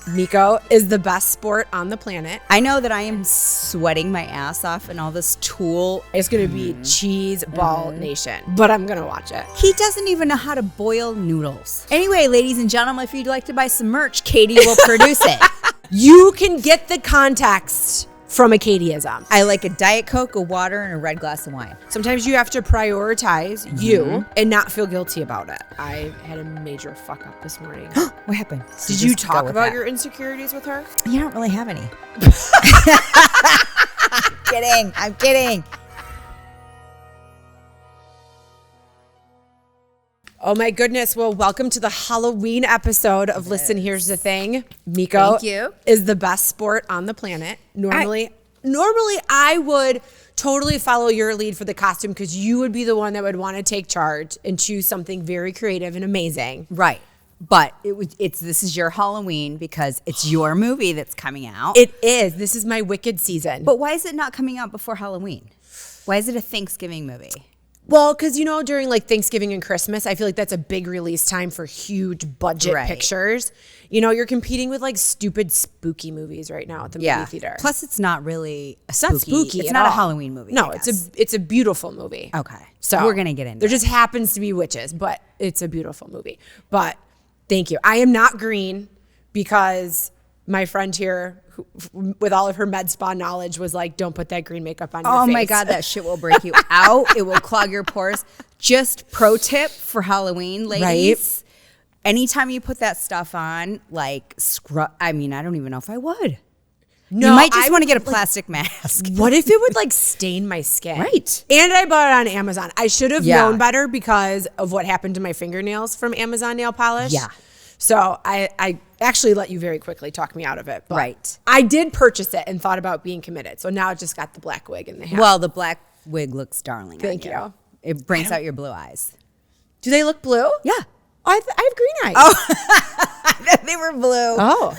Meko is the best sport on the planet. I know that I am sweating my ass off in all this Tool. It's going to be cheese ball nation, but I'm going to watch it. He doesn't even know how to boil noodles. Anyway, ladies and gentlemen, if you'd like to buy some merch, Katie will produce it. You can get the context from Acadiaism. I like a Diet Coke, a water, and a red glass of wine. Sometimes you have to prioritize you and not feel guilty about it. I had a major fuck up this morning. What happened? Did you talk about your insecurities with her? You don't really have any. I'm kidding. Oh my goodness. Well, welcome to the Halloween episode of Listen, Here's the Thing. Meko is the best sport on the planet. Normally I would totally follow your lead for the costume because you would be the one that would want to take charge and choose something very creative and amazing. Right. But this is your Halloween because it's your movie that's coming out. It is. This is my Wicked season. But why is it not coming out before Halloween? Why is it a Thanksgiving movie? Well, because, during like Thanksgiving and Christmas, I feel like that's a big release time for huge budget pictures. You're competing with like stupid spooky movies right now at the movie theater. Plus, it's not really It's not spooky. It's not a Halloween movie. No, it's a beautiful movie. Okay. So we're going to get into it. There just happens to be witches, but it's a beautiful movie. But thank you. I am not green because my friend here, with all of her med spa knowledge, was like, don't put that green makeup on your face. Oh my God, that shit will break you out. It will clog your pores. Just pro tip for Halloween, ladies. Right? Anytime you put that stuff on, like scrub, I don't even know if I would. No, you might just want to get a plastic mask. What if it would like stain my skin? Right. And I bought it on Amazon. I should have known better because of what happened to my fingernails from Amazon nail polish. Yeah. So I actually let you very quickly talk me out of it. But right. I did purchase it and thought about being committed. So now I just got the black wig in the hat. Well, the black wig looks darling. Thank you. It brings out your blue eyes. Do they look blue? Yeah. Oh, I have green eyes. Oh, they were blue. Oh.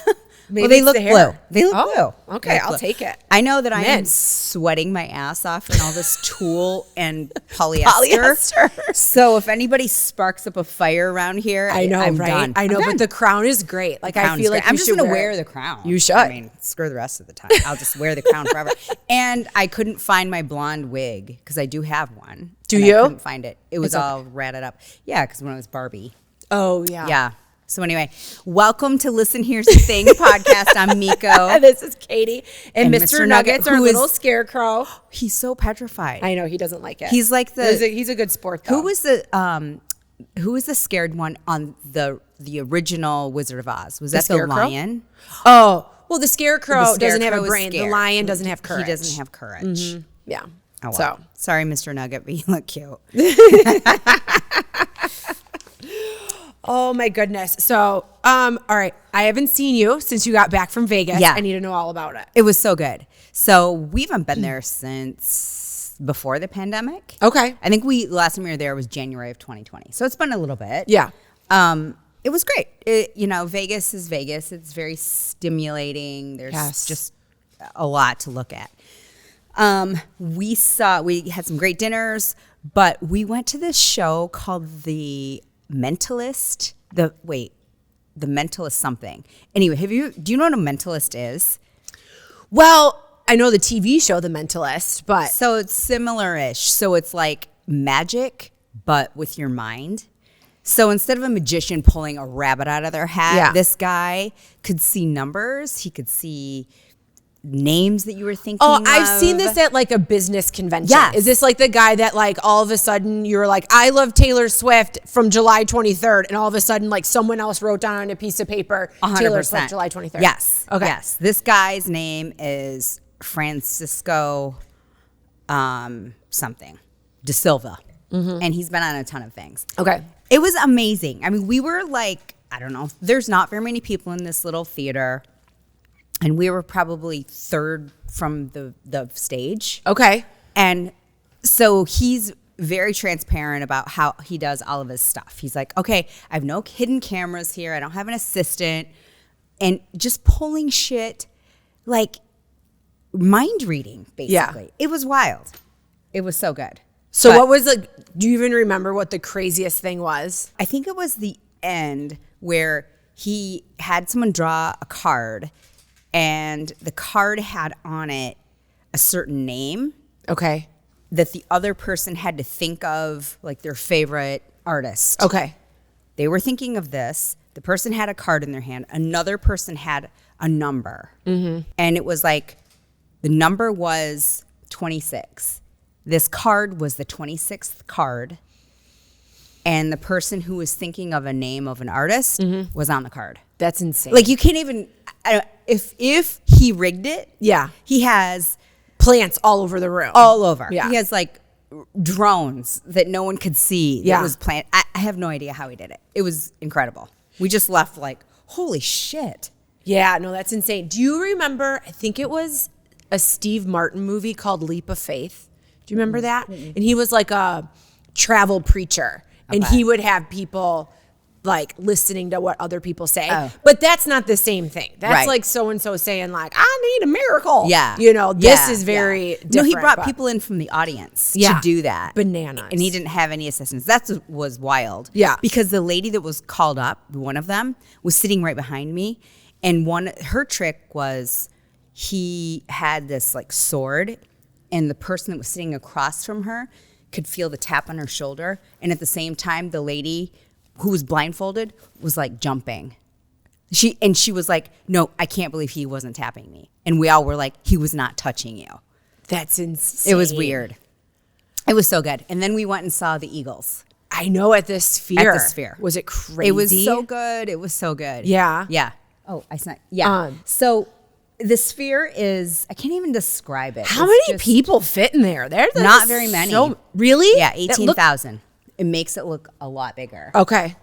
Maybe they look blue. They look blue. Okay, I'll take it. I know that I am sweating my ass off in all this Tool and polyester. So if anybody sparks up a fire around here, I'm done. I know, but the crown is great. Like I feel like I'm just gonna wear the crown. You should. I screw the rest of the time. I'll just wear the crown forever. And I couldn't find my blonde wig because I do have one. Do you? I couldn't find it. It was all ratted up. Yeah, because when I was Barbie. Oh yeah. Yeah. So anyway, welcome to Listen, Here's the Thing podcast. I'm Meko. This is Katie. And Mr. Nuggets, our little scarecrow. He's so petrified. I know, he doesn't like it. He's like he's a good sport, though. Who was the scared one on the original Wizard of Oz? Was that the lion? Oh, well, the scarecrow doesn't have a brain. Scared. The lion doesn't have courage. He doesn't have courage. Mm-hmm. Yeah. Oh, well. So sorry, Mr. Nugget, but you look cute. Oh my goodness. So, all right. I haven't seen you since you got back from Vegas. Yeah. I need to know all about it. It was so good. So we haven't been there since before the pandemic. Okay. I think last time we were there was January of 2020. So it's been a little bit. Yeah. It was great. Vegas is Vegas. It's very stimulating. There's just a lot to look at. We had some great dinners, but we went to this show called The Mentalist. The Mentalist something. Anyway, do you know what a mentalist is? Well, I know the TV show The Mentalist, but so it's similar-ish. So it's like magic, but with your mind. So instead of a magician pulling a rabbit out of their hat, this guy could see numbers. He could see names that you were thinking of. I've seen this at like a business convention. Yes. Is this like the guy that like all of a sudden you're like, I love Taylor Swift from July 23rd, and all of a sudden like someone else wrote down on a piece of paper 100%. Taylor Swift July 23rd? Yes. Okay. Yes. This guy's name is Francisco something De Silva. Mm-hmm. And he's been on a ton of things. Okay. It was amazing. I mean, we were like, I don't know, there's not very many people in this little theater. And we were probably third from the stage. Okay. And so he's very transparent about how he does all of his stuff. He's like, okay, I have no hidden cameras here. I don't have an assistant. And just pulling shit, like mind reading, basically. Yeah. It was wild. It was so good. So what was do you even remember what the craziest thing was? I think it was the end where he had someone draw a card, and the card had on it a certain name. Okay. That the other person had to think of, like, their favorite artist. Okay. They were thinking of this. The person had a card in their hand. Another person had a number. Mm-hmm. And it was like, the number was 26. This card was the 26th card. And the person who was thinking of a name of an artist was on the card. That's insane. Like, you can't even, if he rigged it, he has plants all over the room. All over. Yeah. He has like drones that no one could see. Yeah. It was plant. I have no idea how he did it. It was incredible. We just left like, holy shit. Yeah, no, that's insane. Do you remember, I think it was a Steve Martin movie called Leap of Faith. Do you remember that? And he was like a travel preacher. And he would have people like listening to what other people say. But that's not the same thing. That's like so-and-so saying like, I need a miracle. Yeah. You know, this is very different. No, he brought people in from the audience to do that. Bananas. And he didn't have any assistants. That was wild. Yeah. Because the lady that was called up, one of them, was sitting right behind me. And her trick was he had this like sword, and the person that was sitting across from her could feel the tap on her shoulder. And at the same time, the lady who was blindfolded was like jumping. She was like, no, I can't believe he wasn't tapping me. And we all were like, he was not touching you. That's insane. It was weird. It was so good. And then we went and saw the Eagles. I know, at the Sphere. At the Sphere. Was it crazy? It was so good. It was so good. Yeah. Yeah. Oh, I said, yeah. So the Sphere is, I can't even describe it. How many people fit in there? There's not very many. Really? Yeah, 18,000. It makes it look a lot bigger. Okay.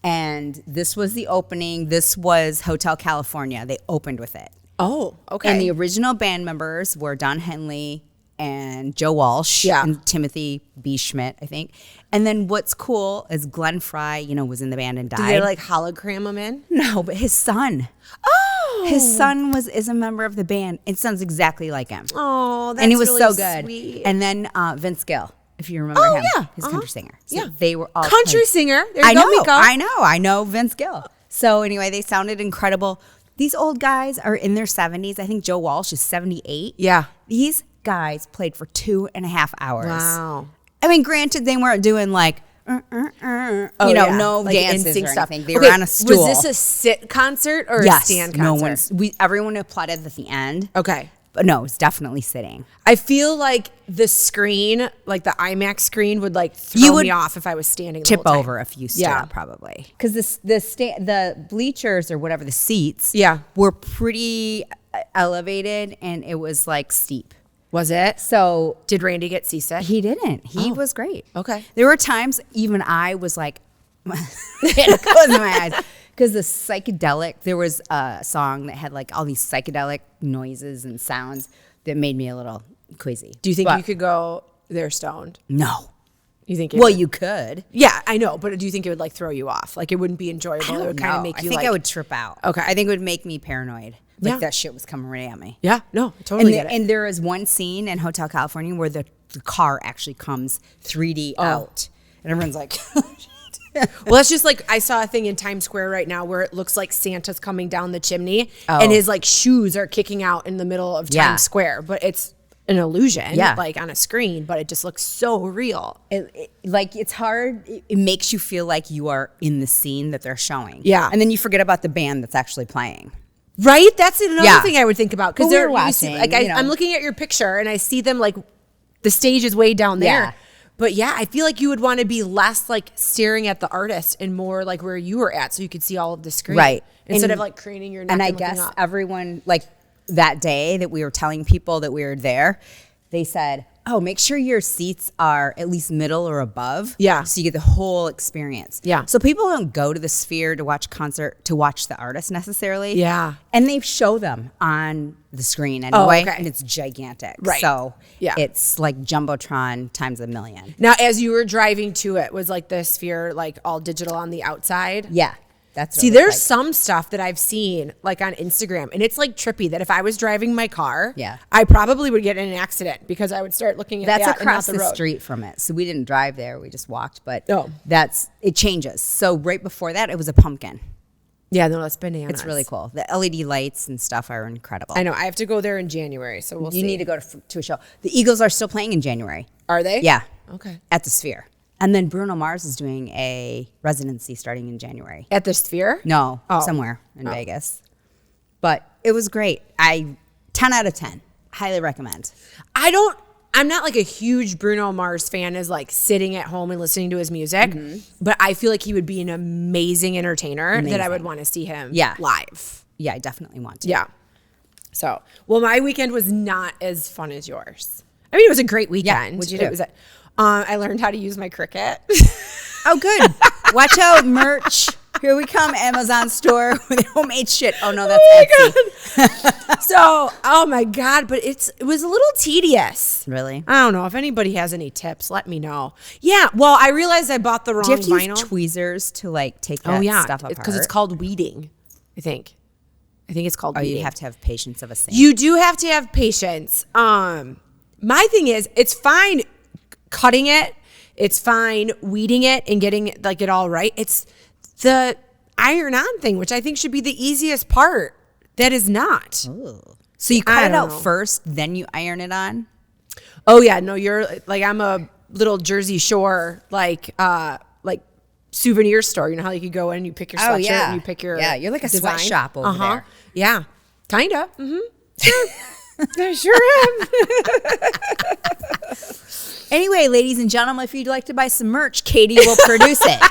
And this was the opening. This was Hotel California. They opened with it. Oh, okay. And the original band members were Don Henley and Joe Walsh and Timothy B. Schmidt, I think. And then what's cool is Glenn Fry, was in the band and died. Did they like hologram him in? No, but his son. Oh. His son is a member of the band. It sounds exactly like him. Oh, that's and it was really so good. Sweet. And then Vince Gill, if you remember him. Yeah. His country singer. So yeah. They were all country singer. There you go, Meko. I know Vince Gill. So anyway, they sounded incredible. These old guys are in their 70s. I think Joe Walsh is 78. Yeah. These guys played for 2.5 hours. Wow. I mean, granted, they weren't doing like, no like dances or stuff. anything. They were on a stool. Was this a sit concert or a stand concert? Everyone applauded at the end. Okay. But no, it's definitely sitting. I feel like the screen, like the IMAX screen, would like throw me off if I was standing. Tip over if you stood up, probably. Because the bleachers or whatever, the seats, were pretty elevated, and it was like steep. Was it? So did Randy get seasick? He didn't. He was great. Okay. There were times even I was like, it goes in my eyes. Because the psychedelic, there was a song that had like all these psychedelic noises and sounds that made me a little queasy. Do you think you could go there stoned? No. You think? You could. Yeah, I know. But do you think it would like throw you off? Like it wouldn't be enjoyable. It would kind of make you. I think I would trip out. Okay. I think it would make me paranoid. Like that shit was coming right at me. Yeah. No, I totally get it. And there is one scene in Hotel California where the car actually comes 3D out, and everyone's like. Well, it's just like I saw a thing in Times Square right now where it looks like Santa's coming down the chimney and his like shoes are kicking out in the middle of Times Square, but it's an illusion, like on a screen, but it just looks so real. It's hard. It makes you feel like you are in the scene that they're showing. Yeah. And then you forget about the band that's actually playing. Right? That's another thing I would think about. Because they're watching. I'm looking at your picture and I see them like the stage is way down there. Yeah. But yeah, I feel like you would want to be less like staring at the artist and more like where you were at so you could see all of the screen. Right. Instead of like craning your neck and I looking guess up. everyone, like that day that we were telling people that we were there, they said, make sure your seats are at least middle or above. Yeah. So you get the whole experience. Yeah. So people don't go to the Sphere to watch the artist necessarily. Yeah. And they show them on the screen anyway. Okay. And it's gigantic. Right. So it's like Jumbotron times a million. Now, as you were driving to it, was like the Sphere like all digital on the outside? Yeah. See, there's some stuff that I've seen like on Instagram, and it's like trippy that if I was driving my car, I probably would get in an accident because I would start looking at that's that across and not the street from it. So we didn't drive there; we just walked. But it changes. So right before that, it was a pumpkin. Yeah, no, that's bananas. It's really cool. The LED lights and stuff are incredible. I know. I have to go there in January, so we'll see. You need to go to a show. The Eagles are still playing in January. Are they? Yeah. Okay. At the Sphere. And then Bruno Mars is doing a residency starting in January. At the Sphere? No, somewhere in Vegas. But it was great. 10 out of 10. Highly recommend. I'm not like a huge Bruno Mars fan as like sitting at home and listening to his music, but I feel like he would be an amazing entertainer that I would want to see him live. Yeah, I definitely want to. Yeah. So, well, my weekend was not as fun as yours. I mean, it was a great weekend. Yeah, what'd you do? I learned how to use my Cricut. Oh, good. Watch out, merch. Here we come, Amazon store with homemade shit. Oh, no, that's Etsy. So, oh my God, but it was a little tedious. Really? I don't know. If anybody has any tips, let me know. Yeah, well, I realized I bought the wrong vinyl. Do you have to use tweezers to like take that stuff apart? Because it's called weeding, I think. I think it's called weeding. You have to have patience of a saint. You do have to have patience. My thing is, it's fine cutting it. It's fine weeding it and getting like it all right. It's the iron on thing, which I think should be the easiest part. That is not. Ooh. So you cut it out first, then you iron it on? Oh yeah, no, you're like, I'm a little Jersey Shore like souvenir store. You know how you could go in and you pick your sweatshirt and you pick your you're like a design. sweatshop over there. Yeah, kinda. Sure. I sure am. Anyway, ladies and gentlemen, if you'd like to buy some merch, Katie will produce it.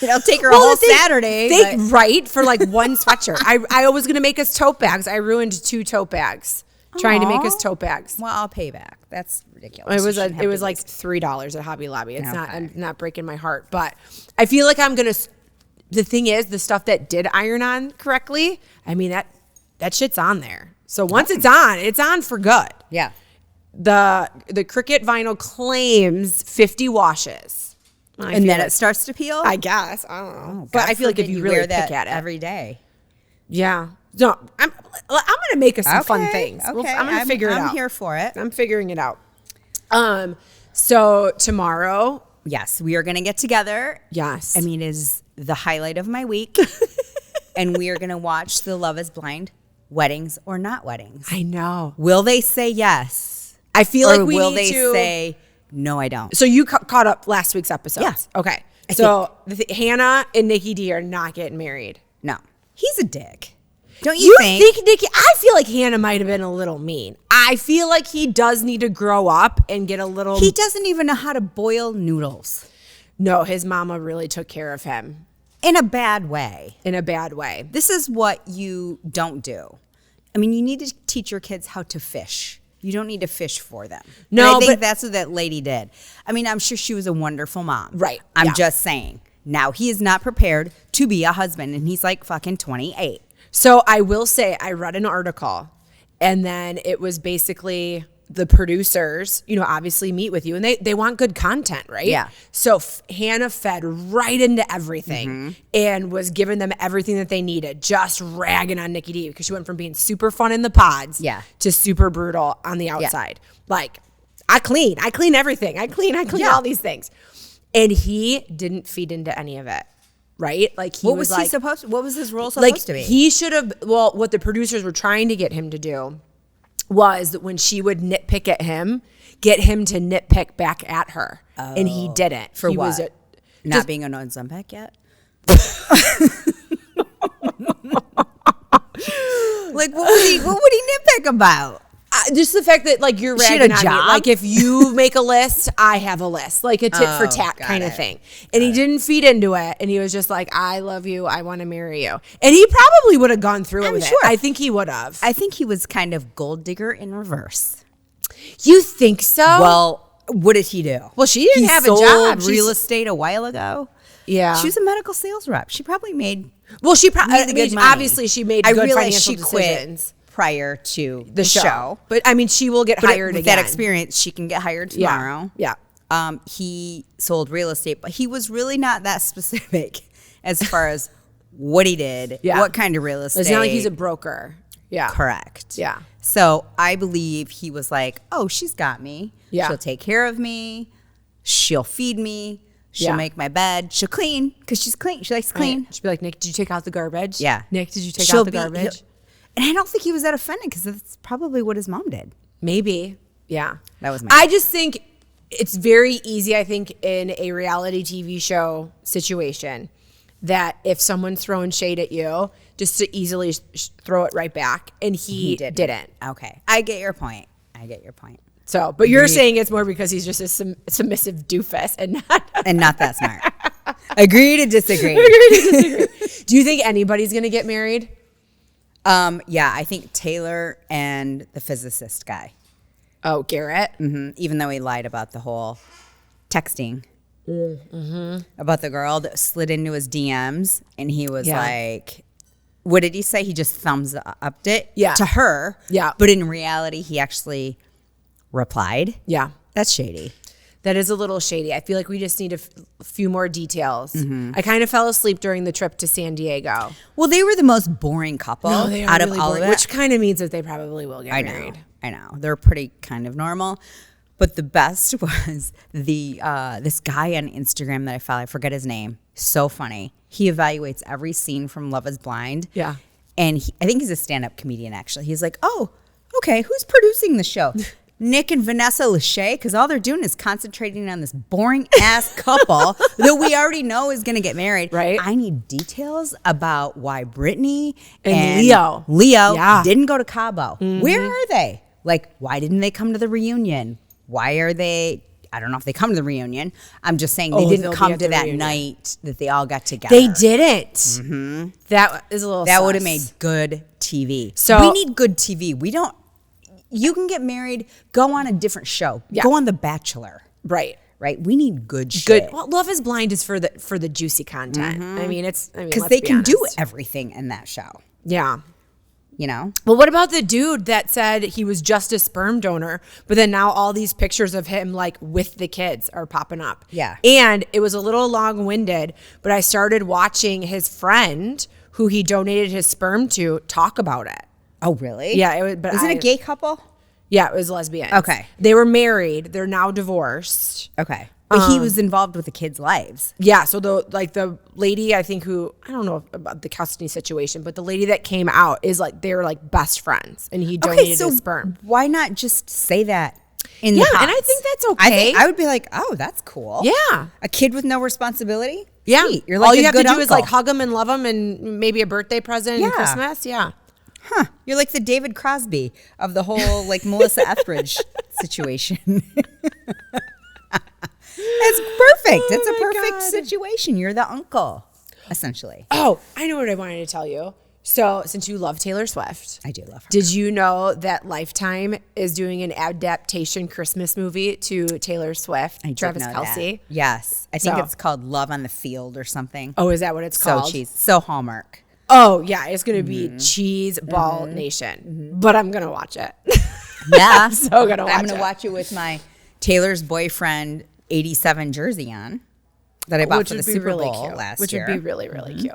It'll take her a whole Saturday. Right, for like one sweatshirt. I was going to make us tote bags. I ruined 2 tote bags trying to make us tote bags. Well, I'll pay back. That's ridiculous. It was like $3 at Hobby Lobby. It's not, I'm not breaking my heart, but I feel like I'm going to, the thing is, the stuff that did iron on correctly, I mean, that shit's on there. So once it's on for good. Yeah. The Cricut vinyl claims 50 washes. And then it starts to peel? I guess. I don't know. But I feel like if you really pick at it. Every day. Yeah. No, I'm going to make us some fun things. Okay. I'm going to figure it out. I'm here for it. I'm figuring it out. So tomorrow. Yes, we are going to get together. Yes. I mean, it is the highlight of my week. And we are going to watch the Love is Blind weddings or not weddings. I know. Will they say yes? I feel like we will need they to say, no, I don't? So you caught up last week's episode. Yes. Okay. So Hannah and Nikki D are not getting married. No. He's a dick. Don't you think? Nikki? I feel like Hannah might have been a little mean. I feel like he does need to grow up and get a little. He doesn't even know how to boil noodles. No, his mama really took care of him. In a bad way. In a bad way. This is what you don't do. I mean, you need to teach your kids how to fish. You don't need to fish for them. No, and I think that's what that lady did. I mean, I'm sure she was a wonderful mom. Right. I'm just saying. Now he is not prepared to be a husband, and he's like fucking 28. So I will say, I read an article, and then it was basically the producers, obviously meet with you, and they want good content, right? Yeah. So Hannah fed right into everything and was giving them everything that they needed, just ragging on Nikki D because she went from being super fun in the pods to super brutal on the outside. Yeah. Like, I clean everything. I clean all these things. And he didn't feed into any of it. Right? Like what was his role supposed to be? He should have, what the producers were trying to get him to do was that when she would nitpick at him, get him to nitpick back at her. Oh. And he didn't. For he what? Not being a non-Zempec yet? Like, what would he nitpick about? Just the fact that, like, you're ragging on me. Like, if you make a list, I have a list. Like a tit for tat kind of thing. And he didn't feed into it. And he was just like, I love you. I want to marry you. And he probably would have gone through it with it. I think he would have. I think he was kind of gold digger in reverse. You think so? Well, what did he do? Well, she didn't have a job. She sold real estate a while ago. Yeah. She was a medical sales rep. She probably made she probably good money. Obviously, she made good financial decisions. Prior to the show. But I mean, she will get hired with again. That experience, she can get hired tomorrow. Yeah. He sold real estate, but he was really not that specific as far as what he did, what kind of real estate. It's not like he's a broker. Yeah. Correct. Yeah. So I believe he was like, oh, she's got me. Yeah. She'll take care of me. She'll feed me. She'll make my bed. She'll clean because she's clean. She likes to clean. She'll be like, Nick, did you take out the garbage? Yeah. Nick, did you take out the garbage? And I don't think he was that offended because that's probably what his mom did. Maybe. Yeah. That was my I just think it's very easy, I think, in a reality TV show situation that if someone's throwing shade at you, just to easily throw it right back. And he didn't. Okay. I get your point. So, but you're saying it's more because he's just a submissive doofus and not that smart. Agree to disagree. Do you think anybody's going to get married? Yeah, I think Taylor and the physicist guy. Oh, Garrett? Mm-hmm. Even though he lied about the whole texting about the girl that slid into his DMs, and he was like, what did he say? He just thumbs upped it to her. Yeah. But in reality, he actually replied. Yeah. That's shady. That is a little shady. I feel like we just need a few more details. I kind of fell asleep during the trip to San Diego. Well, they were the most boring couple out of all of it. Which kind of means that they probably will get married. I know. They're pretty kind of normal. But the best was this guy on Instagram that I follow. I forget his name. So funny. He evaluates every scene from Love is Blind. Yeah. And I think he's a stand-up comedian, actually. He's like, oh, okay, who's producing the show? Nick and Vanessa Lachey, because all they're doing is concentrating on this boring-ass couple that we already know is going to get married. Right. I need details about why Brittany and Leo didn't go to Cabo. Where are they? Like, why didn't they come to the reunion? Why are they... I don't know if they come to the reunion. I'm just saying they didn't come to that reunion. Night that they all got together. They didn't. Mm-hmm. That is a little That would have made good TV. So we need good TV. We don't... You can get married, go on a different show. Yeah. Go on The Bachelor. Right. We need good shit. Well, Love is Blind is for the juicy content. I mean, because they can do everything in that show. Yeah. You know? Well, what about the dude that said he was just a sperm donor, but then now all these pictures of him like with the kids are popping up? Yeah. And it was a little long-winded, but I started watching his friend who he donated his sperm to talk about it. Oh, really? Yeah. Was it a gay couple? Yeah, it was lesbian. Okay. They were married. They're now divorced. Okay. But he was involved with the kids' lives. Yeah, so the lady, I think I don't know about the custody situation, but the lady that came out is like, they're like best friends, and he donated his sperm. Why not just say that in the and I think that's okay. I would be like, oh, that's cool. Yeah. A kid with no responsibility? Yeah. Sweet. You're like all you have to do uncle. is like hug them and love them and maybe a birthday present and Christmas. Yeah. Huh. You're like the David Crosby of the whole like Melissa Etheridge situation. It's perfect. It's a perfect situation. You're the uncle, essentially. Oh, I know what I wanted to tell you. So, since you love Taylor Swift, I do love her. Did you know that Lifetime is doing an adaptation Christmas movie to Taylor Swift, Travis Kelce? That. Yes, I think it's called Love on the Field or something. Oh, is that what it's called? So cheese, so Hallmark. Oh yeah, it's gonna be Cheese Ball Nation, but I'm gonna watch it. Yeah, I'm so gonna watch it. I'm gonna watch it with my Taylor's boyfriend 87 jersey on that I bought for the Super Bowl last year. Which would be really, really cute.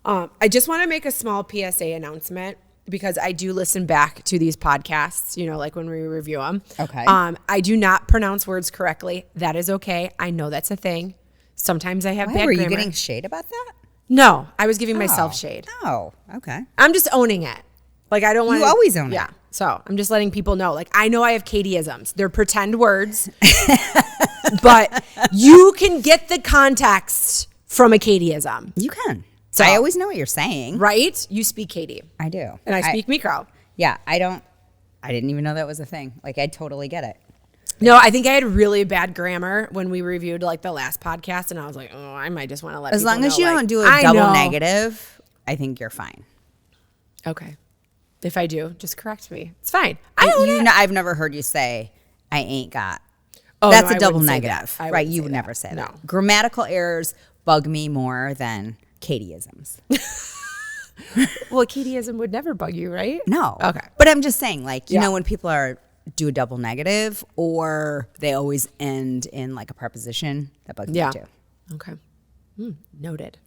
Mm-hmm. I just want to make a small PSA announcement because I do listen back to these podcasts, like when we review them. Okay. I do not pronounce words correctly. That is okay. I know that's a thing. Sometimes I have bad grammar. Were you getting shade about that? No, I was giving myself shade. Oh, okay. I'm just owning it. Like, I don't want to. You always own it. Yeah. So I'm just letting people know. Like, I know I have Katieisms. They're pretend words, but you can get the context from a Katieism. You can. So I always know what you're saying. Right? You speak Katie. I do. And I speak Meko. Yeah, I didn't even know that was a thing. Like, I totally get it. No, I think I had really bad grammar when we reviewed like the last podcast, and I was like, oh, I might just want to let as people long as know, you don't do a double negative, I think you're fine. Okay. If I do, just correct me. It's fine. I've never heard you say, I ain't got. Oh, that's no, a double negative. Right? You would never say that. No. Grammatical errors bug me more than Katieisms. Well, Katieism would never bug you, right? No. Okay. But I'm just saying, like, you know, when people do a double negative or they always end in like a preposition, that bugs me too. Okay. Noted.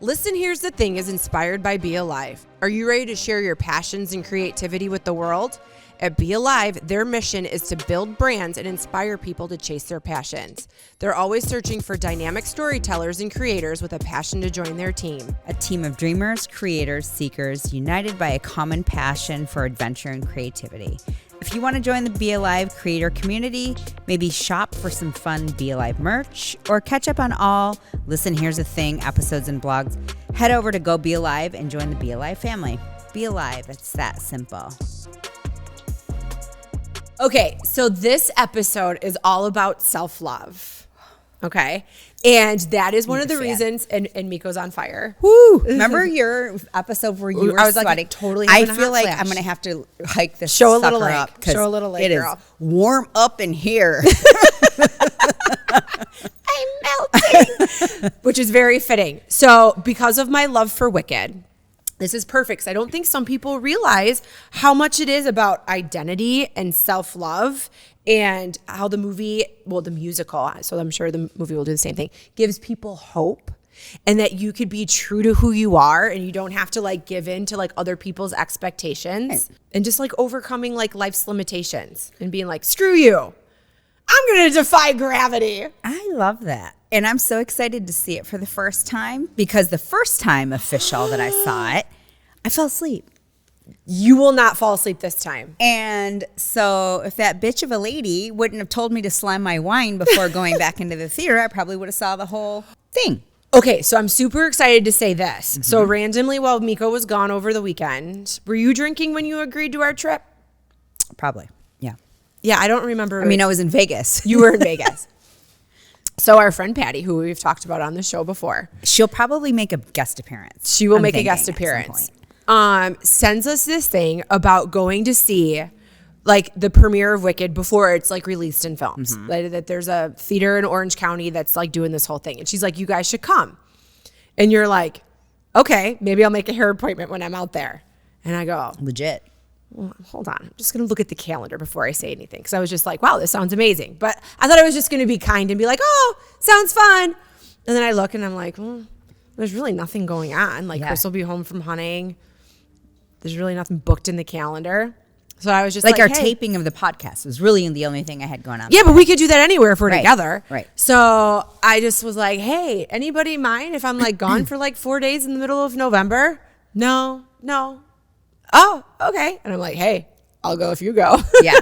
Listen, Here's the Thing is inspired by Be Alive. Are you ready to share your passions and creativity with the world? At Be Alive, their mission is to build brands and inspire people to chase their passions. They're always searching for dynamic storytellers and creators with a passion to join their team. A team of dreamers, creators, seekers, united by a common passion for adventure and creativity. If you want to join the Be Alive creator community, maybe shop for some fun Be Alive merch, or catch up on all Listen Here's the Thing episodes and blogs, head over to Go Be Alive and join the Be Alive family. Be alive, it's that simple. Okay, so this episode is all about self-love. Okay? And that is one of the reasons, and Meko's on fire. Woo! Remember your episode where you were I was sweating? Like, totally. I feel like I'm going to have to hike this Show a little leg. up. Show a little leg, it girl. Is warm up in here. I'm melting. Which is very fitting. So because of my love for Wicked, this is perfect. 'Cause I don't think some people realize how much it is about identity and self-love, and how the movie, well, the musical, so I'm sure the movie will do the same thing, gives people hope, and that you could be true to who you are, and you don't have to like give in to like other people's expectations, and just like overcoming like life's limitations and being like, screw you. I'm going to defy gravity. I love that. And I'm so excited to see it for the first time, because the first time official that I saw it, I fell asleep. You will not fall asleep this time. And so if that bitch of a lady wouldn't have told me to slam my wine before going back into the theater, I probably would have saw the whole thing. Okay, so I'm super excited to say this. Mm-hmm. So randomly, while Meko was gone over the weekend, were you drinking when you agreed to our trip? Probably, yeah. Yeah, I don't remember. I mean, I was in Vegas. You were in Vegas. So our friend Patty, who we've talked about on the show before. She'll probably make a guest appearance. She will make a guest appearance. Sends us this thing about going to see like the premiere of Wicked before it's like released in films. Mm-hmm. Like, that there's a theater in Orange County that's like doing this whole thing. And she's like, you guys should come. And you're like, okay, maybe I'll make a hair appointment when I'm out there. And I go, legit. Well, hold on. I'm just going to look at the calendar before I say anything. Cause I was just like, wow, this sounds amazing. But I thought I was just going to be kind and be like, oh, sounds fun. And then I look and I'm like, well, there's really nothing going on. Like Chris will be home from hunting. There's really nothing booked in the calendar. So I was just like our taping of the podcast was really the only thing I had going on. Yeah, but we could do that anywhere if we're together. Right. So I just was like, hey, anybody mind if I'm like gone for like 4 days in the middle of November? No. Oh, okay. And I'm like, hey, I'll go if you go. Yeah.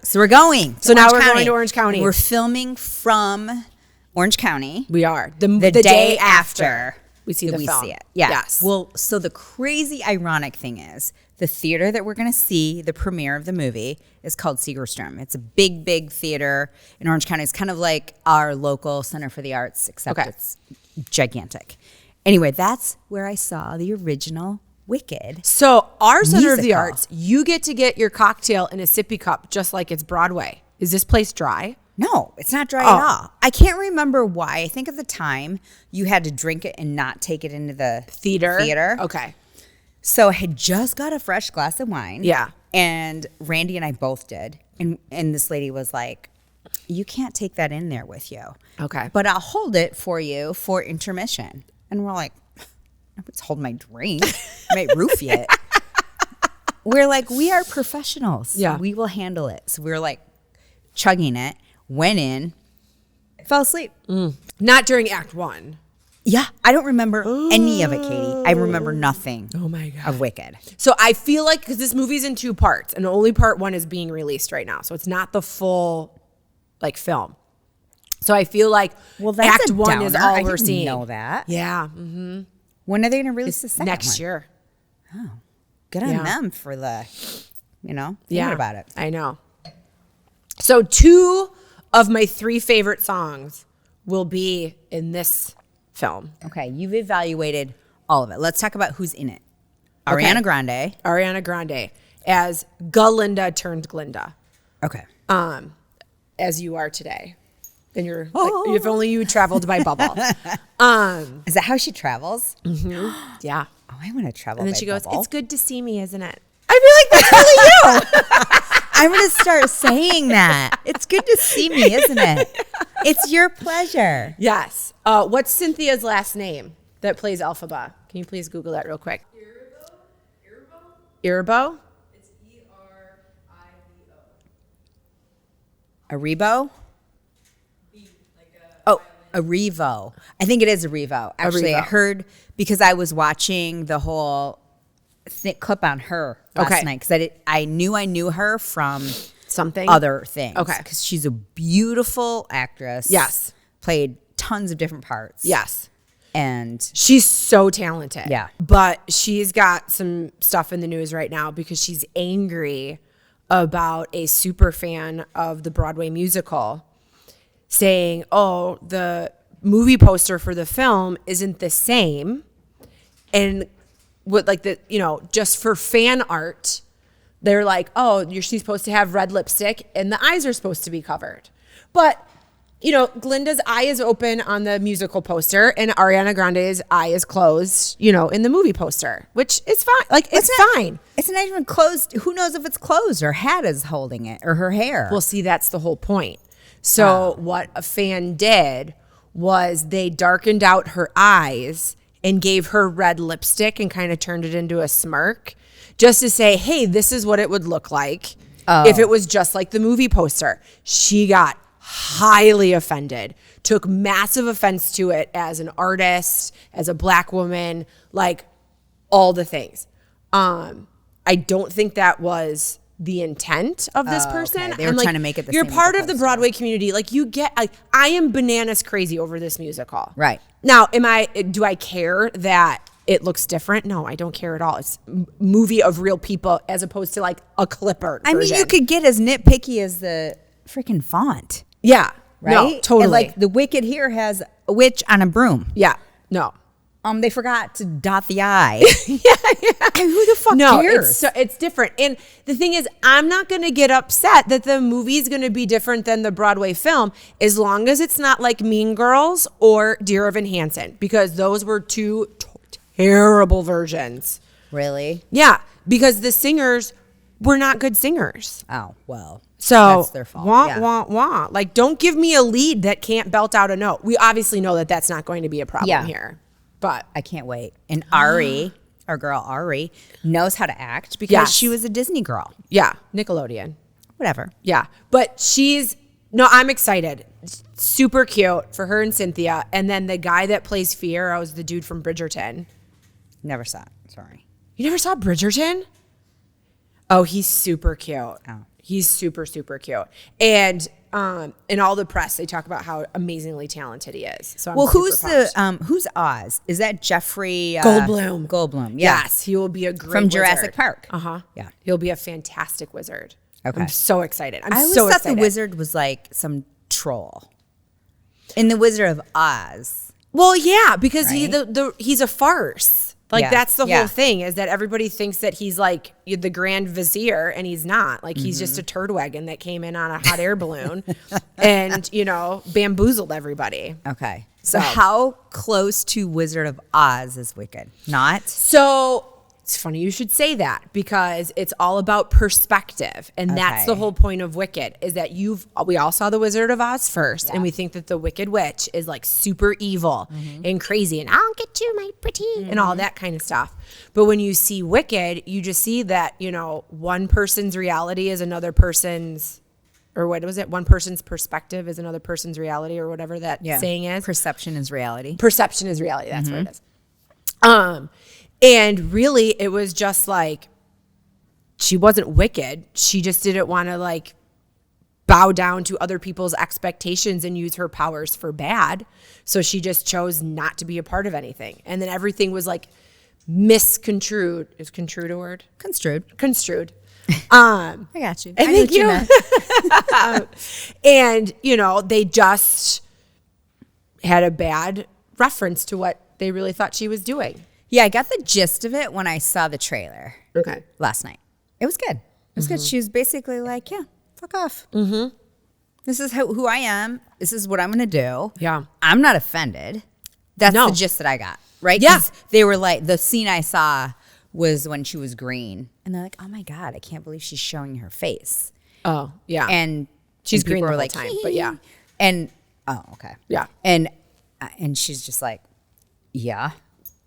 So we're going. So now we're going to Orange County. We're filming from Orange County. We are. The day after we see the film. See it. Yeah. Yes. Well, so the crazy ironic thing is the theater that we're going to see the premiere of the movie is called Segerstrom. It's a big, big theater in Orange County. It's kind of like our local Center for the Arts, except it's gigantic. Anyway, that's where I saw the original Wicked. So our Center of the Arts, you get to get your cocktail in a sippy cup just like it's Broadway. Is this place dry? No, it's not dry at all. I can't remember why. I think at the time you had to drink it and not take it into the theater. Okay. So I had just got a fresh glass of wine. Yeah. And Randy and I both did. And this lady was like, you can't take that in there with you. Okay. But I'll hold it for you for intermission. And we're like, nobody's holding my drink. I might roofie it. We're like, we are professionals. Yeah. We will handle it. So we were like chugging it, went in, fell asleep. Not during Act 1. Yeah, I don't remember any of it, Katie. I remember nothing of Wicked. So I feel like, because this movie's in 2 parts, and only part 1 is being released right now. So it's not the full, like, film. So I feel like Act 1 is all we're seeing. I didn't know that. Yeah. Mm-hmm. When are they going to release the second one? Next year. Oh, good on them for the, thinking about it. I know. So 2 of my 3 favorite songs will be in this film. Okay, you've evaluated all of it. Let's talk about who's in it. Okay. Ariana Grande as Glinda turned Glinda. Okay. As you are today. And you're like, if only you traveled by bubble. Is that how she travels? Mm-hmm. Yeah. Oh, I want to travel. And then by she goes, bubble. "It's good to see me, isn't it?" I feel like that's really you. I'm going to start saying that. It's good to see me, isn't it? It's your pleasure. Yes. What's Cynthia's last name that plays Elphaba? Can you please Google that real quick? Iribo? Iribo? It's E-R-I-B-O. A Rebo? A Revo. I think it is a Revo. Actually, I heard because I was watching the whole clip on her last night because I knew her from something other things. Okay, because she's a beautiful actress. Yes, played tons of different parts. Yes, and she's so talented. Yeah, but she's got some stuff in the news right now because she's angry about a super fan of the Broadway musical saying, oh, the movie poster for the film isn't the same. And with like the, just for fan art, they're like, oh, she's supposed to have red lipstick and the eyes are supposed to be covered. But, Glinda's eye is open on the musical poster and Ariana Grande's eye is closed, in the movie poster, which is fine. Like, it's fine. It's not even closed. Who knows if it's closed or hat is holding it or her hair? Well, see, that's the whole point. So what a fan did was they darkened out her eyes and gave her red lipstick and kind of turned it into a smirk just to say, hey, this is what it would look like if it was just like the movie poster. She got highly offended, took massive offense to it as an artist, as a Black woman, like all the things. I don't think that was the intent of this person. Okay. They were trying to make it the you're same part of the Broadway community. Like I am bananas crazy over this musical. Right. Now, do I care that it looks different? No, I don't care at all. It's a movie of real people as opposed to like a clipper version. I mean, you could get as nitpicky as the freaking font. Yeah. Right? No, totally. And like the Wicked here has a witch on a broom. Yeah. No. They forgot to dot the I. yeah. And who the fuck cares? It's different. And the thing is, I'm not going to get upset that the movie's going to be different than the Broadway film as long as it's not like Mean Girls or Dear Evan Hansen, because those were two terrible versions. Really? Yeah, because the singers were not good singers. Oh, well. So, that's their fault. Wah. Like, don't give me a lead that can't belt out a note. We obviously know that that's not going to be a problem here. But I can't wait. And Ari, our girl Ari, knows how to act because she was a Disney girl. Yeah, Nickelodeon. Whatever. Yeah, but I'm excited. Super cute for her and Cynthia. And then the guy that plays Fiyero was the dude from Bridgerton. Never saw it. Sorry. You never saw Bridgerton? Oh, he's super cute. Oh. He's super, super cute. And in all the press, they talk about how amazingly talented he is. So who's Oz? Is that Jeffrey Goldblum? Goldblum, yeah. Yes, he will be a great from wizard. Jurassic Park. Yeah, he'll be a fantastic wizard. Okay, I'm so excited. I always thought the wizard was like some troll. In the Wizard of Oz. Well, yeah, because he's a farce. Like that's the whole thing, is that everybody thinks that he's like the Grand Vizier, and he's not. Like he's just a turd wagon that came in on a hot air balloon and, bamboozled everybody. Okay. So how close to Wizard of Oz is Wicked? Not? So it's funny you should say that, because it's all about perspective. And that's the whole point of Wicked, is that we all saw the Wizard of Oz first, and we think that the Wicked Witch is like super evil and crazy, and I'll get you, my pretty, and all that kind of stuff. But when you see Wicked, you just see that, one person's reality is another person's, or what was it? One person's perspective is another person's reality, or whatever that saying is. Perception is reality. Perception is reality. That's what it is. And really, it was just like, she wasn't wicked. She just didn't want to like bow down to other people's expectations and use her powers for bad. So she just chose not to be a part of anything. And then everything was like misconstrued. Is construed a word? Construed. I got you. I know what you meant. And, they just had a bad reference to what they really thought she was doing. Yeah, I got the gist of it when I saw the trailer last night. It was good. It was good. She was basically like, yeah, fuck off. Mm-hmm. This is who I am. This is what I'm going to do. Yeah. I'm not offended. That's the gist that I got, right? Yeah. They were like, the scene I saw was when she was green. And they're like, oh my God, I can't believe she's showing her face. Oh, yeah. And she's green the whole like, time, but yeah. And, oh, okay. Yeah. And she's just like, yeah.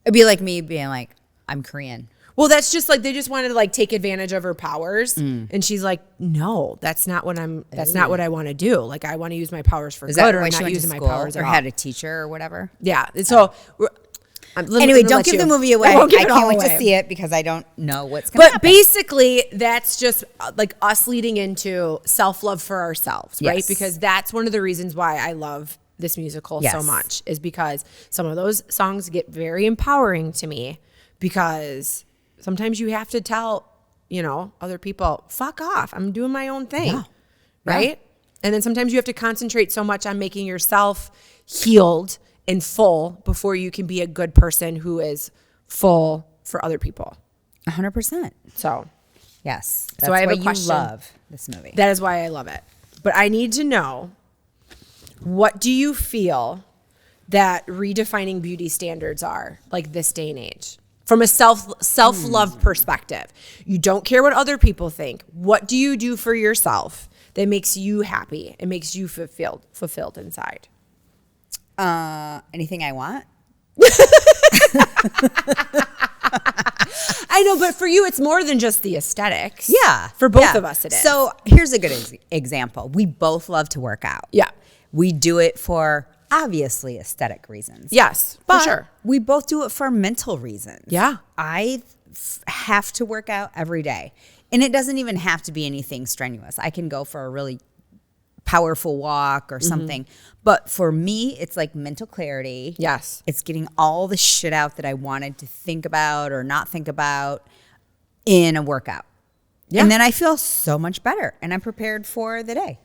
It'd be like me being like, I'm Korean. Well, that's just like they just wanted to like take advantage of her powers, and she's like, "No, that's not what what I want to do. Like, I want to use my powers for good, or I'm not using my powers or at all." had a teacher or whatever. Yeah. So anyway, don't give the movie away. I can't wait to see it because I don't know what's going to happen. But basically, that's just like us leading into self-love for ourselves, right? Because that's one of the reasons why I love this musical so much, is because some of those songs get very empowering to me, because sometimes you have to tell, other people, fuck off. I'm doing my own thing. Right? Yeah. And then sometimes you have to concentrate so much on making yourself healed and full before you can be a good person who is full for other people. 100%. So, yes. So I have a question. You love this movie. That is why I love it. But I need to know, what do you feel that redefining beauty standards are like this day and age? From a self-love perspective. You don't care what other people think. What do you do for yourself that makes you happy and makes you fulfilled inside? Anything I want. I know, but for you, it's more than just the aesthetics. Yeah. For both of us, it is. So here's a good example. We both love to work out. Yeah. We do it for obviously aesthetic reasons. Yes, but for sure. We both do it for mental reasons. Yeah. I have to work out every day. And it doesn't even have to be anything strenuous. I can go for a really powerful walk or something. But for me, it's like mental clarity. Yes. It's getting all the shit out that I wanted to think about or not think about in a workout. Yeah. And then I feel so much better and I'm prepared for the day.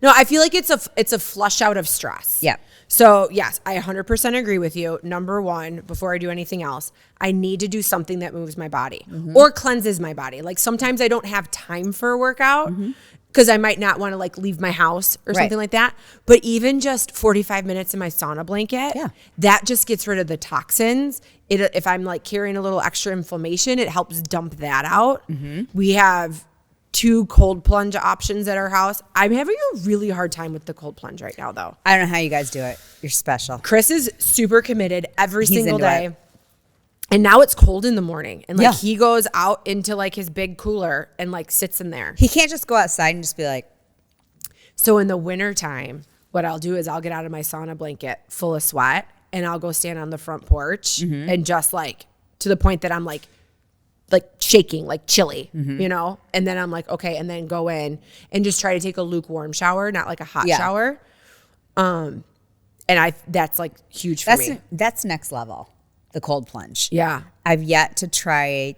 No, I feel like it's a flush out of stress. Yeah. So yes, I 100% agree with you. Number one, before I do anything else, I need to do something that moves my body or cleanses my body. Like sometimes I don't have time for a workout because I might not want to like leave my house or something like that. But even just 45 minutes in my sauna blanket, that just gets rid of the toxins. If I'm like carrying a little extra inflammation, it helps dump that out. We have 2 cold plunge options at our house. I'm having a really hard time with the cold plunge right now, though. I don't know how you guys do it. You're special. Chris is super committed every single day. And now it's cold in the morning. And like he goes out into like his big cooler and like sits in there. He can't just go outside and just be like. So in the wintertime, what I'll do is I'll get out of my sauna blanket full of sweat and I'll go stand on the front porch and just like to the point that I'm like shaking, like chilly, and then I'm like, okay. And then go in and just try to take a lukewarm shower, not like a hot shower. And that's like huge for me. That's next level, the cold plunge. Yeah. I've yet to try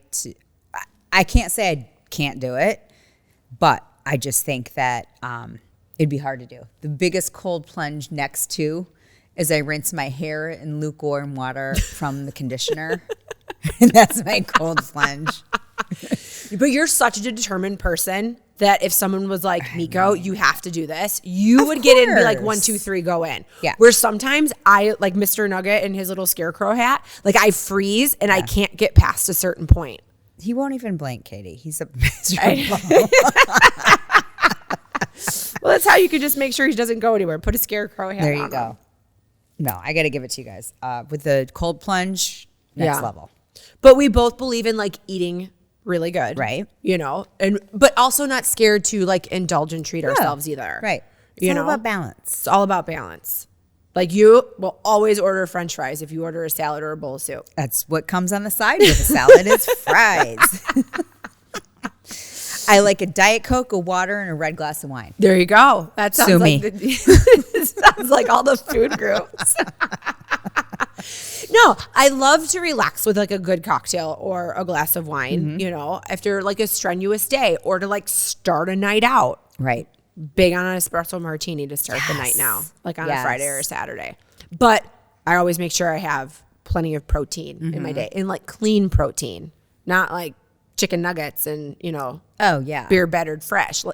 I can't say I can't do it, but I just think that it'd be hard to do. The biggest cold plunge next to is I rinse my hair in lukewarm water from the conditioner. And that's my cold plunge. But you're such a determined person that if someone was like, Meko, you have to do this, you would get in and be like, 1, 2, 3, go in. Yeah. Where sometimes I, like Mr. Nugget in his little scarecrow hat, like I freeze and I can't get past a certain point. He won't even blink, Katie. He's a miserable. Well, that's how you could just make sure he doesn't go anywhere. Put a scarecrow hat on. There you go. No, I got to give it to you guys. With the cold plunge, next level. But we both believe in like eating really good. Right. But also not scared to like indulge and treat ourselves either. Right. It's all about balance. It's all about balance. Like you will always order French fries if you order a salad or a bowl of soup. That's what comes on the side with a salad is fries. I like a Diet Coke, a water, and a red glass of wine. There you go. That sounds sounds like all the food groups. No, I love to relax with like a good cocktail or a glass of wine, after like a strenuous day or to like start a night out. Right. Big on an espresso martini to start the night now, like on a Friday or a Saturday. But I always make sure I have plenty of protein in my day, and like clean protein, not like chicken nuggets and, beer battered fish,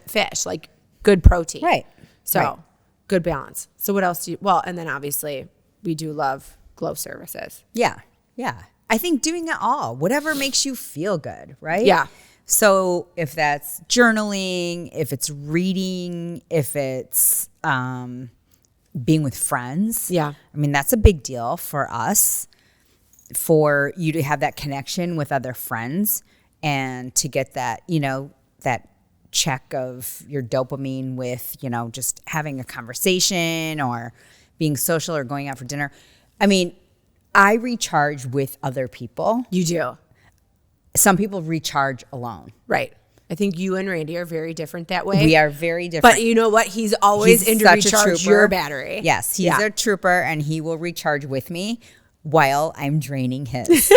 like good protein. Right. So good balance. So what else and then obviously we do love glow services. Yeah. Yeah. I think doing it all, whatever makes you feel good, right? Yeah. So if that's journaling, if it's reading, if it's being with friends. Yeah. I mean, that's a big deal for us. for you to have that connection with other friends and to get that, that check of your dopamine with, just having a conversation or being social or going out for dinner. I mean, I recharge with other people. You do. Some people recharge alone. Right. I think you and Randy are very different that way. We are very different. But you know what? He's always into recharge your battery. Yes, he's a trooper, and he will recharge with me while I'm draining his.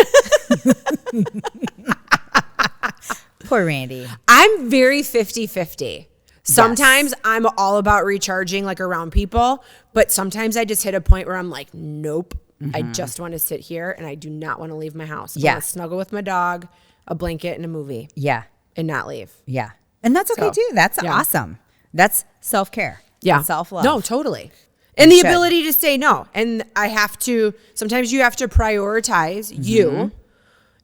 Poor Randy. I'm very 50-50. Sometimes I'm all about recharging like around people, but sometimes I just hit a point where I'm like, nope, I just want to sit here and I do not want to leave my house. I want to snuggle with my dog, a blanket, and a movie. Yeah. And not leave. Yeah. And that's okay too. That's awesome. That's self-care. Yeah. That's self-love. No, totally. And the ability to say no. And sometimes you have to prioritize you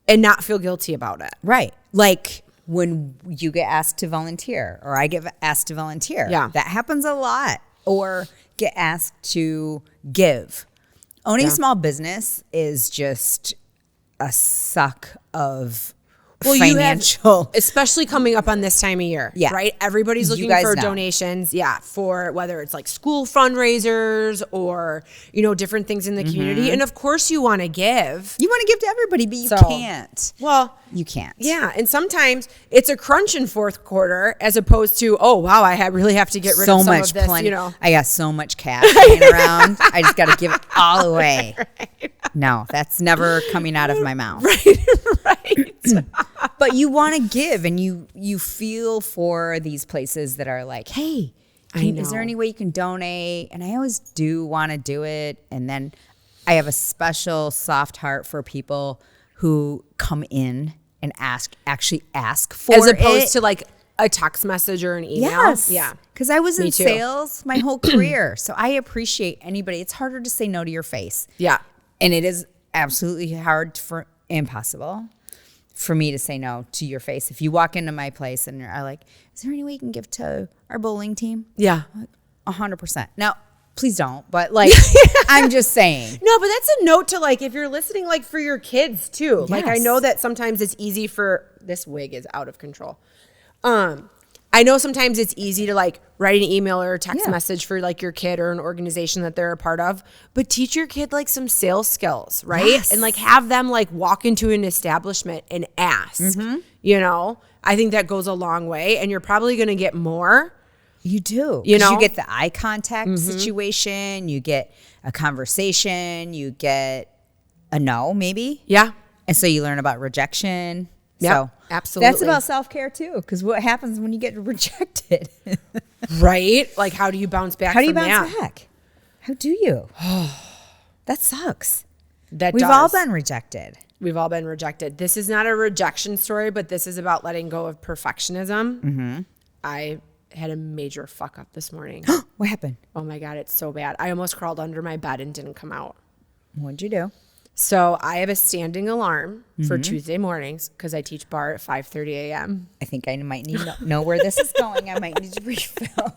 and not feel guilty about it. Right. Like when you get asked to volunteer or I get asked to volunteer. Yeah. That happens a lot. Or get asked to give. Owning a small business is just a suck of financial. Especially coming up on this time of year. Yeah. Right? Everybody's looking for donations. Yeah. For whether it's like school fundraisers or, different things in the community. And of course you want to give. You want to give to everybody, but you can't. Well, you can't. Yeah. And sometimes it's a crunch in fourth quarter as opposed to, oh, wow, I really have to get rid of some of this, I got so much cash laying around. I just got to give it all away. Right. No, that's never coming out of my mouth. Right. But you want to give, and you feel for these places that are like, hey, is there any way you can donate? And I always do want to do it. And then I have a special soft heart for people who come in and actually ask for it. As opposed to like a text message or an email. Yes. Yeah. Because I was in sales my whole career. So I appreciate anybody. It's harder to say no to your face. Yeah. And it is absolutely impossible for me to say no to your face. If you walk into my place and are like, is there any way you can give to our bowling team? Yeah. 100%. Now, please don't, but like, I'm just saying. No, but that's a note to like, if you're listening, like for your kids too. Yes. Like I know that sometimes it's easy this wig is out of control. I know sometimes it's easy to like write an email or a text message for like your kid or an organization that they're a part of, but teach your kid like some sales skills, right? Yes. And like have them like walk into an establishment and ask, I think that goes a long way and you're probably going to get more. You do. You get the eye contact situation, you get a conversation, you get a no maybe. Yeah. And so you learn about rejection. Yeah, so absolutely. That's about self-care too, because what happens when you get rejected? Right? Like, how do you bounce back? How do you bounce back? How do you? That sucks. We've all been rejected. We've all been rejected. This is not a rejection story, but this is about letting go of perfectionism. I had a major fuck up this morning. What happened? Oh my God, it's so bad. I almost crawled under my bed and didn't come out. What'd you do? So I have a standing alarm for Tuesday mornings because I teach bar at 5:30 a.m. I think I might need to know where this is going. I might need to refill.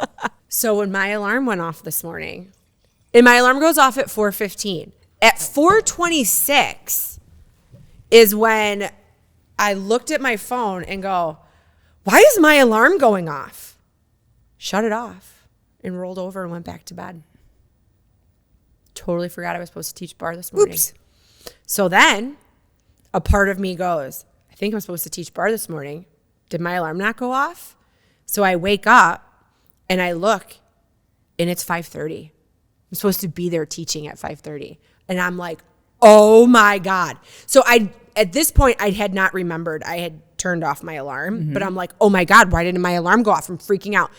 So when my alarm went off this morning, and my alarm goes off at 4:15. At 4:26 is when I looked at my phone and go, why is my alarm going off? Shut it off and rolled over and went back to bed. Totally forgot I was supposed to teach bar this morning. Oops. So then a part of me goes, I think I'm supposed to teach bar this morning. Did my alarm not go off? So I wake up and I look and it's 5:30. I'm supposed to be there teaching at 5:30. And I'm like, oh my God. So at this point, I had not remembered I had turned off my alarm, but I'm like, oh my God, why didn't my alarm go off? I'm freaking out.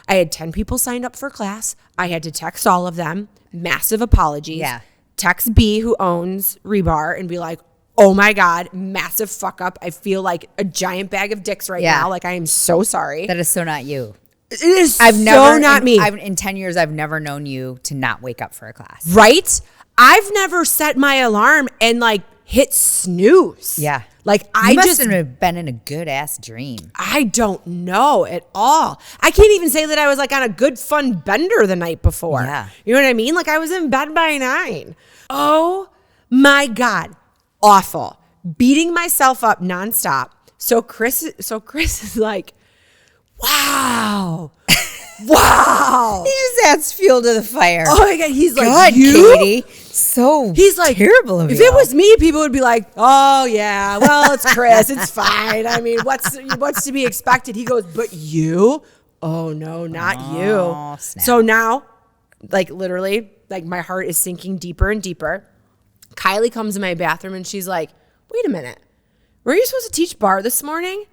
I had 10 people signed up for class. I had to text all of them. Massive apologies. Yeah. Text B, who owns Rebar, and be like, oh my God, massive fuck up. I feel like a giant bag of dicks right now. Like, I am so sorry. That is so not you. It is not me. In 10 years, I've never known you to not wake up for a class. Right? I've never set my alarm and like hit snooze. Yeah. Like you must have been in a good ass dream. I don't know at all. I can't even say that I was like on a good fun bender the night before. Yeah. You know what I mean? Like I was in bed by 9. Oh my God. awful, beating myself up nonstop. So Chris is like, wow. Wow. He just adds fuel to the fire. Oh my God. He's like, God, you? Katie. So he's like, terrible of if you. it was me, people would be like, oh yeah, well, it's Chris. It's fine. I mean, what's to be expected? He goes, but you? Oh no, not you. Snap. So now, like literally, like my heart is sinking deeper and deeper. Kylie comes in my bathroom and she's like, wait a minute. Were you supposed to teach bar this morning?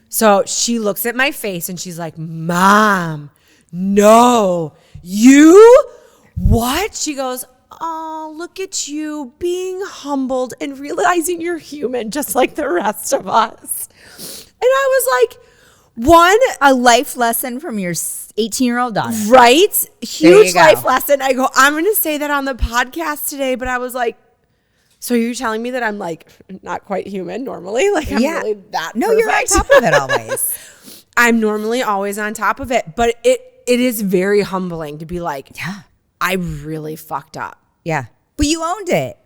So she looks at my face and she's like, Mom, no, you? What? She goes, oh, look at you being humbled and realizing you're human just like the rest of us. And I was like, a life lesson from your 18-year-old daughter. Right? Huge life lesson. I go, I'm going to say that on the podcast today, but I was like, so you're telling me that I'm like not quite human normally? Like I'm really that No, perfect? you're on top of it always. I'm normally always on top of it, but it is very humbling to be like, yeah, I really fucked up. Yeah. But you owned it.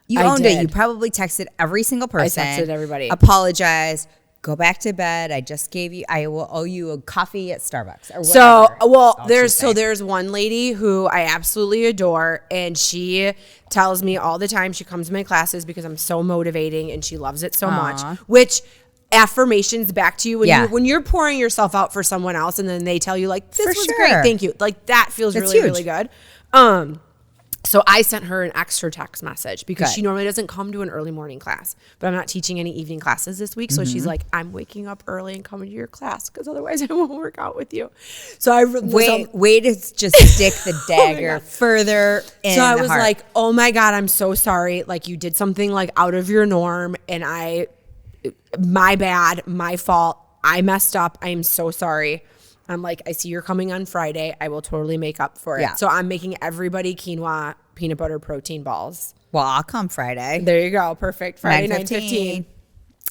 You owned it. You probably texted every single person. I texted everybody. Apologized. Go back to bed. I will owe you a coffee at Starbucks or whatever. So, there's one lady who I absolutely adore, and she tells me all the time, she comes to my classes because I'm so motivating and she loves it so much, which affirmations back to you when you're pouring yourself out for someone else and then they tell you like, this was great, thank you. Like that feels really, really good. So I sent her an extra text message because she normally doesn't come to an early morning class, but I'm not teaching any evening classes this week. So she's like, I'm waking up early and coming to your class because otherwise I won't work out with you. So I way to just stick the dagger further in So I was heart. like, oh my God, I'm so sorry. Like you did something like out of your norm and my bad, my fault. I messed up. I am so sorry. I'm like, I see you're coming on Friday. I will totally make up for it. Yeah. So I'm making everybody quinoa peanut butter protein balls. Well, I'll come Friday. There you go. Perfect. Friday, 9:15.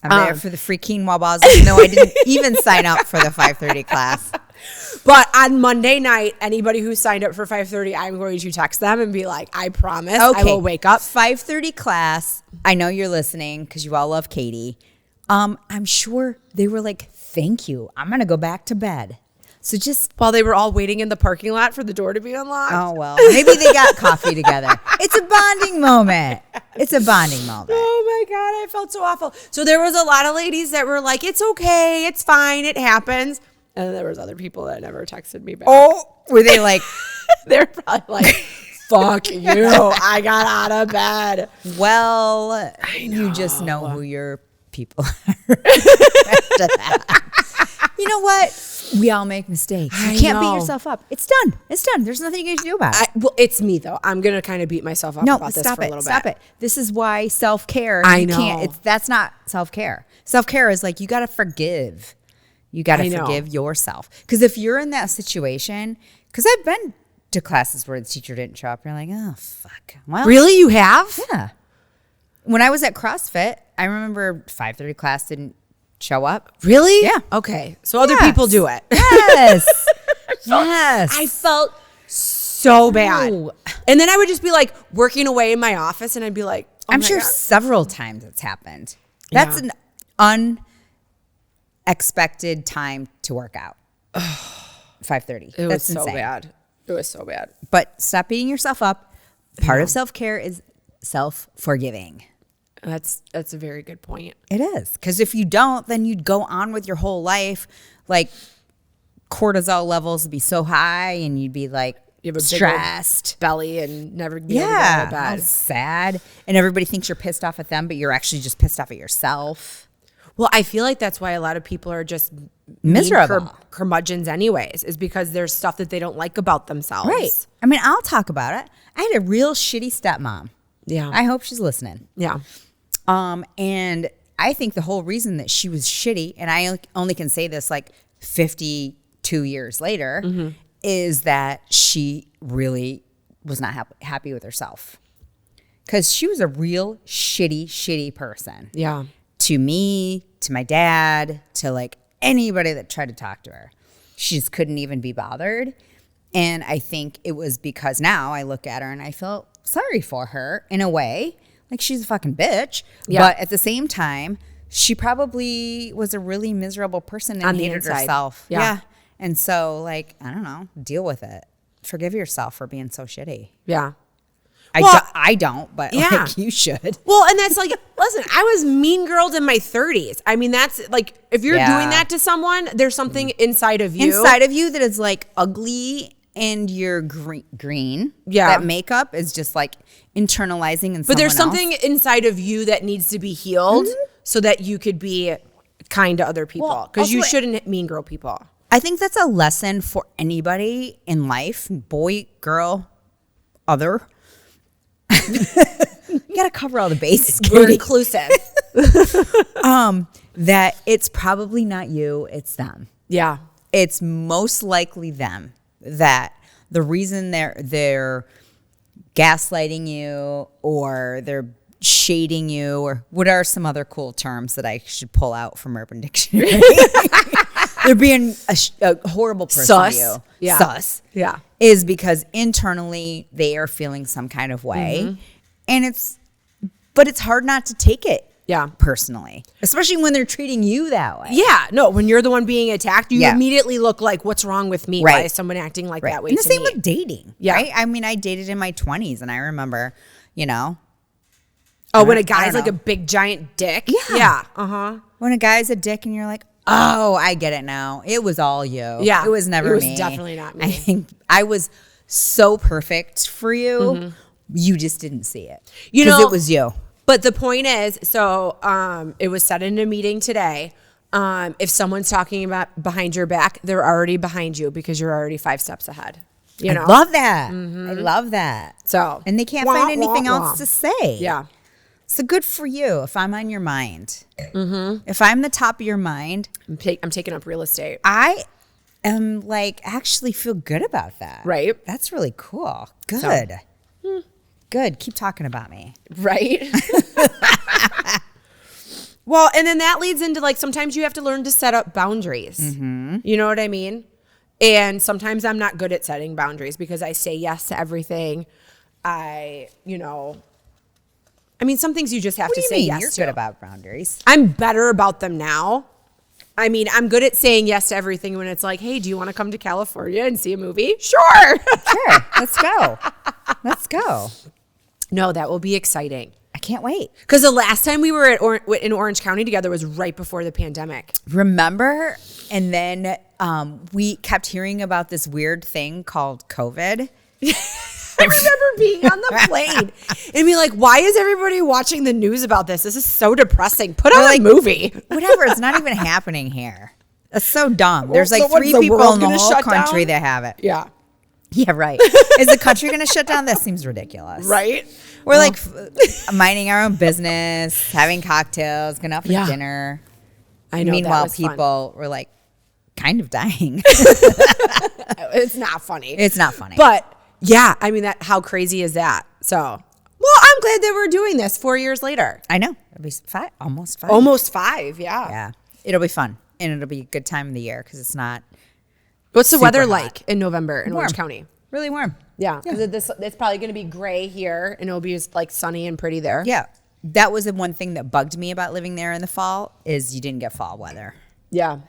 I'm there for the free quinoa balls, even though I didn't even sign up for the 5:30 class. But on Monday night, anybody who signed up for 5:30, I'm going to text them and be like, I promise I will wake up. 5:30 class. I know you're listening because you all love Katie. I'm sure they were like, thank you. I'm going to go back to bed. So just while they were all waiting in the parking lot for the door to be unlocked. Oh, well, maybe they got coffee together. It's a bonding moment. Oh my God, I felt so awful. So there was a lot of ladies that were like, it's okay, it's fine, it happens. And then there was other people that never texted me back. Oh, were they like, they're probably like, fuck you, I got out of bed. Well, you just know who your people are after that. You know what? We all make mistakes. You can't beat yourself up. It's done. There's nothing you can do about it. Well, it's me though. I'm gonna kind of beat myself up about this for a little bit. Stop it. This is why self-care. I know. That's not self-care. Self-care is like you got to forgive. You got to forgive yourself. Because if you're in that situation, because I've been to classes where the teacher didn't show up, you're like, oh fuck. Well, really, you have? Yeah. When I was at CrossFit, I remember 5:30 class didn't show up. Really? Yeah. Okay. So other people do it. Yes. Yes. I felt so bad. And then I would just be like working away in my office and I'd be like, I'm sure several times it's happened. That's an unexpected time to work out. 5:30. It was so bad. It was so bad. But stop beating yourself up. Part of self-care is self-forgiving. That's a very good point. It is. Because if you don't, then you'd go on with your whole life. Like cortisol levels would be so high and you'd be like you have a stressed belly and never be able to get out of bed. Sad. And everybody thinks you're pissed off at them, but you're actually just pissed off at yourself. Well, I feel like that's why a lot of people are just miserable curmudgeons anyways, is because there's stuff that they don't like about themselves. Right. I mean, I'll talk about it. I had a real shitty stepmom. Yeah. I hope she's listening. Yeah. And I think the whole reason that she was shitty, and I only can say this like 52 years later, is that she really was not happy with herself. Because she was a real shitty person. Yeah. To me, to my dad, to like anybody that tried to talk to her. She just couldn't even be bothered. And I think it was because now I look at her and I felt sorry for her in a way. like she's a fucking bitch. Yeah. But at the same time, she probably was a really miserable person and hated herself. Yeah. And so, like, I don't know, deal with it. Forgive yourself for being so shitty. Yeah. I don't, but like you should. Well, and that's like, listen, I was mean girled in my 30s. I mean, that's like, if you're doing that to someone, there's something inside of you. Inside of you that is like ugly and you're green. Yeah. That makeup is just like internalizing and. But there's something inside of you that needs to be healed so that you could be kind to other people. Because you shouldn't mean girl people. I think that's a lesson for anybody in life, boy, girl, other. You gotta cover all the bases. We're inclusive. That it's probably not you, it's them. Yeah. It's most likely them. That the reason they're gaslighting you or they're shading you, or what are some other cool terms that I should pull out from Urban Dictionary? They're being a horrible person Sus. to you. Yeah. Sus. Yeah. Is because internally they are feeling some kind of way. And it's hard not to take it personally. Especially when they're treating you that way. Yeah. No, when you're the one being attacked, you immediately look like, what's wrong with me? Why is someone acting like that way and the to same me? with dating. Yeah. Right? I mean, I dated in my 20s and I remember, you know. Oh, when a guy's like a big giant dick? Yeah. Uh-huh. When a guy's a dick and you're like, oh, I get it now. It was all you. Yeah. It was never me. It was definitely not me. I think I was so perfect for you. You just didn't see it. You know, it was you. But the point is, so it was said in a meeting today, if someone's talking about behind your back, they're already behind you because you're already 5 steps ahead. You know? I love that. I love that. So, and they can't find anything else to say. Yeah. So good for you if I'm on your mind. If I'm the top of your mind. I'm taking up real estate. I am like, actually feel good about that. Right. That's really cool. Good. Good. Keep talking about me. Right. Well, and then that leads into like, sometimes you have to learn to set up boundaries. You know what I mean? And sometimes I'm not good at setting boundaries because I say yes to everything. I mean, some things you just have to say yes to. You're good about boundaries. I'm better about them now. I mean, I'm good at saying yes to everything when it's like, hey, do you want to come to California and see a movie? Sure. Sure. Let's go. Let's go. No, that will be exciting. I can't wait. Because the last time we were in Orange County together was right before the pandemic. Remember? And then we kept hearing about this weird thing called COVID. I remember being on the plane and be like, why is everybody watching the news about this? This is so depressing. Put on a movie. Whatever. It's not even happening here. That's so dumb. There's like 3 people in the whole country that have it. Yeah. Yeah, right. Is the country going to shut down? That seems ridiculous. Right? We're like minding our own business, having cocktails, going out for dinner. I know. Meanwhile, people were like kind of dying. It's not funny. It's not funny. But yeah, I mean, how crazy is that? So, well, I'm glad that we're doing this 4 years later. I know. It'll be 5, almost 5. Almost 5, yeah. Yeah. It'll be fun. And it'll be a good time of the year because it's not. What's the weather like in November in Orange County? Really warm. Yeah. Because it's probably going to be gray here and it'll be just like sunny and pretty there. Yeah. That was the one thing that bugged me about living there in the fall is you didn't get fall weather. Yeah.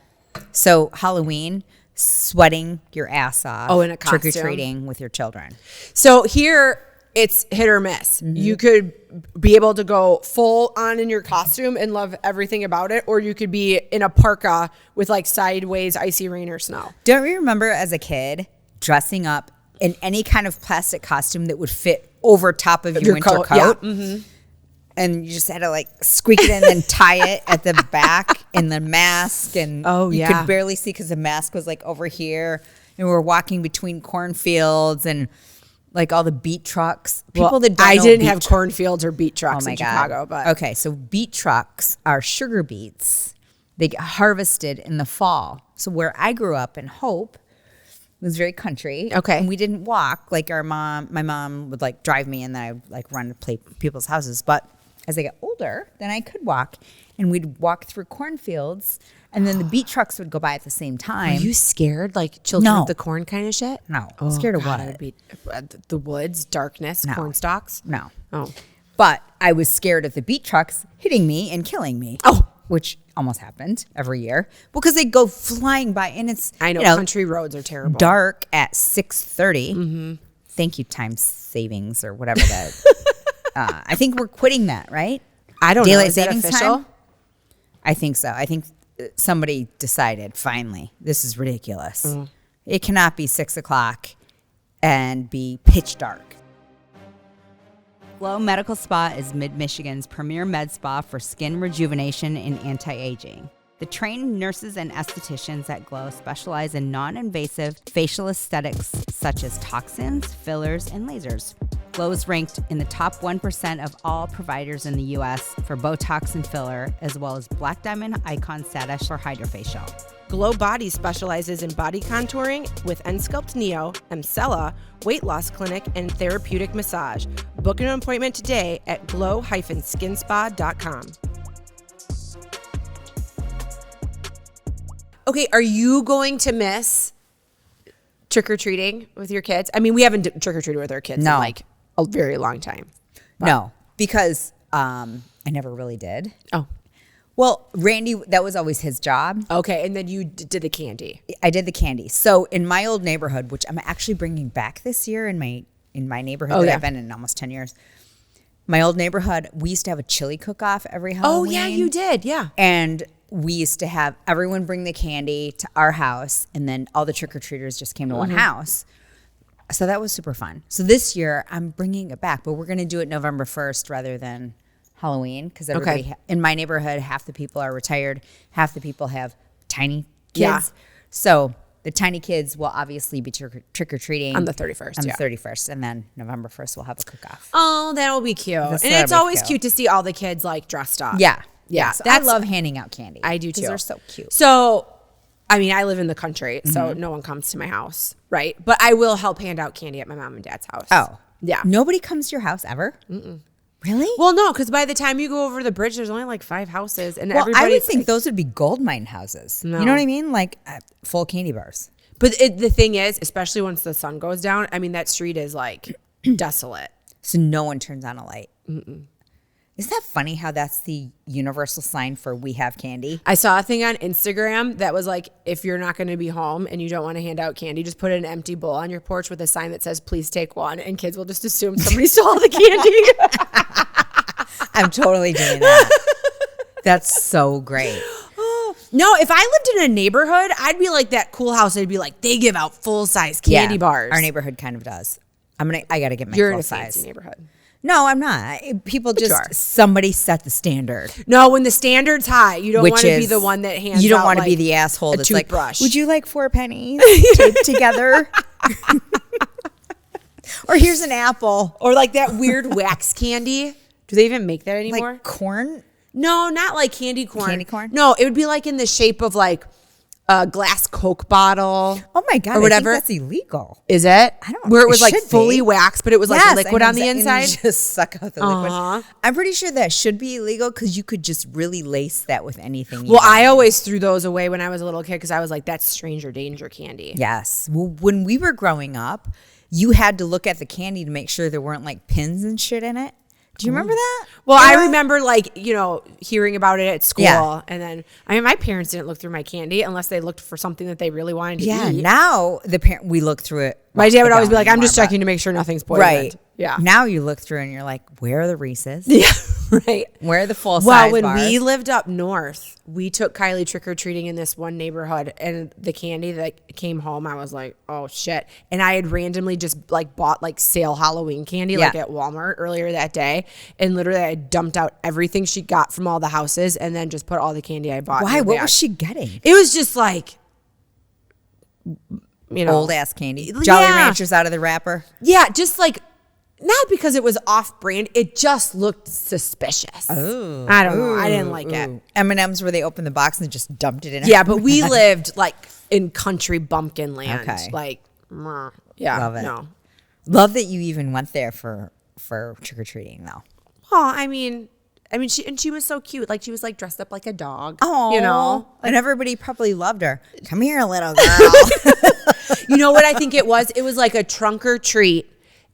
So Halloween, sweating your ass off. Oh, in a costume. Trick-or-treating with your children. So here it's hit or miss. You could be able to go full on in your costume and love everything about it, or you could be in a parka with like sideways icy rain or snow. Don't you remember as a kid dressing up in any kind of plastic costume that would fit over top of your winter coat? Yeah. And you just had to like squeak it in and then tie it at the back and the mask. And you could barely see because the mask was like over here. And we were walking between cornfields and like all the beet trucks. I didn't have cornfields or beet trucks in Chicago. But okay, so beet trucks are sugar beets. They get harvested in the fall. So where I grew up in Hope, it was very country. Okay. And we didn't walk like my mom would like drive me and then I would like run to play people's houses. But as I got older, then I could walk and we'd walk through cornfields and then the beet trucks would go by at the same time. Are you scared? Like children of the corn kind of shit? No. Oh, scared of God, what? the woods, darkness, corn stalks? No. Oh. But I was scared of the beat trucks hitting me and killing me. Oh. Which almost happened every year because they go flying by and it's I know, country roads are terrible. Dark at 6:30. Thank you, time savings or whatever that. I think we're quitting that, right? I don't know. Is that official? Time? I think so. I think somebody decided finally this is ridiculous. It cannot be 6 o'clock and be pitch dark. Glow Medical Spa is Mid-Michigan's premier med spa for skin rejuvenation and anti-aging. The trained nurses and estheticians at Glow specialize in non-invasive facial aesthetics such as toxins, fillers, and lasers. Glow is ranked in the top 1% of all providers in the U.S. for Botox and filler, as well as Black Diamond Icon status for HydraFacial. Glow Body specializes in body contouring with N-Sculpt Neo, Emcella, weight loss clinic, and therapeutic massage. Book an appointment today at glow-skinspa.com. Okay, are you going to miss trick-or-treating with your kids? I mean, we haven't trick-or-treated with our kids in like a very long time. But. No, because I never really did. Oh. Well, Randy, that was always his job. Okay, and then you did the candy. I did the candy. So in my old neighborhood, which I'm actually bringing back this year in my neighborhood I've been in almost 10 years. My old neighborhood, we used to have a chili cook-off every Halloween. Oh, yeah, you did, yeah. And we used to have everyone bring the candy to our house, and then all the trick-or-treaters just came to one house. So that was super fun. So this year, I'm bringing it back, but we're going to do it November 1st rather than Halloween, because everybody in my neighborhood, half the people are retired, half the people have tiny kids. Yeah. So the tiny kids will obviously be trick-or-treating. On the 31st, On the 31st, and then November 1st, we'll have a cook-off. Oh, that'll be cute. And it's always cute to see all the kids, like, dressed up. Yeah. Yeah. So I love handing out candy. I do, too. Because they're so cute. So, I mean, I live in the country, so no one comes to my house, right? But I will help hand out candy at my mom and dad's house. Oh. Yeah. Nobody comes to your house ever? Really? Well, no, because by the time you go over the bridge, there's only like 5 houses, and I would think those would be gold mine houses. No. You know what I mean? Like full candy bars. But the thing is, especially once the sun goes down, I mean, that street is like desolate. So no one turns on a light. Isn't that funny how that's the universal sign for we have candy? I saw a thing on Instagram that was like, if you're not going to be home and you don't want to hand out candy, just put an empty bowl on your porch with a sign that says, please take one. And kids will just assume somebody stole the candy. I'm totally doing that. That's so great. No, if I lived in a neighborhood, I'd be like that cool house. I'd be like, they give out full-size candy bars. Our neighborhood kind of does. I got to get my You're full in a size. fancy neighborhood. No, I'm not. People somebody set the standard. No, when the standard's high, you don't want to be the one that hands out. You don't want to be the asshole that's like, would you like 4 pennies taped together? Or here's an apple. Or like that weird wax candy. Do they even make that anymore? Like corn? No, not like candy corn. Candy corn? No, it would be like in the shape of like a glass Coke bottle. Oh my God, or whatever. I think that's illegal. Is it? I don't know. Where it was like fully waxed, but it was like liquid on the inside. And you just suck out the liquid. I'm pretty sure that should be illegal because you could just really lace that with anything. Well, I always threw those away when I was a little kid because I was like, that's stranger danger candy. Yes. Well, when we were growing up, you had to look at the candy to make sure there weren't like pins and shit in it. Do you remember that? Well, I remember like, hearing about it at school. Yeah. And then, I mean, my parents didn't look through my candy unless they looked for something that they really wanted to eat. Yeah, now we look through it. My dad would always be like, I'm just checking to make sure nothing's poisoned. Right. Yeah. Now you look through and you're like, where are the Reese's? Yeah, right. Where are the full size bars? Well, when bars? we lived up north, we took Kylie trick-or-treating in this one neighborhood, and the candy that came home, I was like, oh shit. And I had randomly just like bought like sale Halloween candy like at Walmart earlier that day. And literally I dumped out everything she got from all the houses and then just put all the candy I bought. Why? What was she getting? It was just like, old ass candy. Jolly Ranchers out of the wrapper. Yeah, just like, not because it was off brand. It just looked suspicious. Oh, I don't know. I didn't like it. M&M's where they opened the box and just dumped it in. Yeah, but we lived like in country bumpkin land. Okay. Like, yeah. Love it. No. Love that you even went there for trick-or-treating though. Well, I mean, she was so cute. Like she was like dressed up like a dog. Oh, and everybody probably loved her. Come here, little girl. You know what I think it was? It was like a trunk or treat.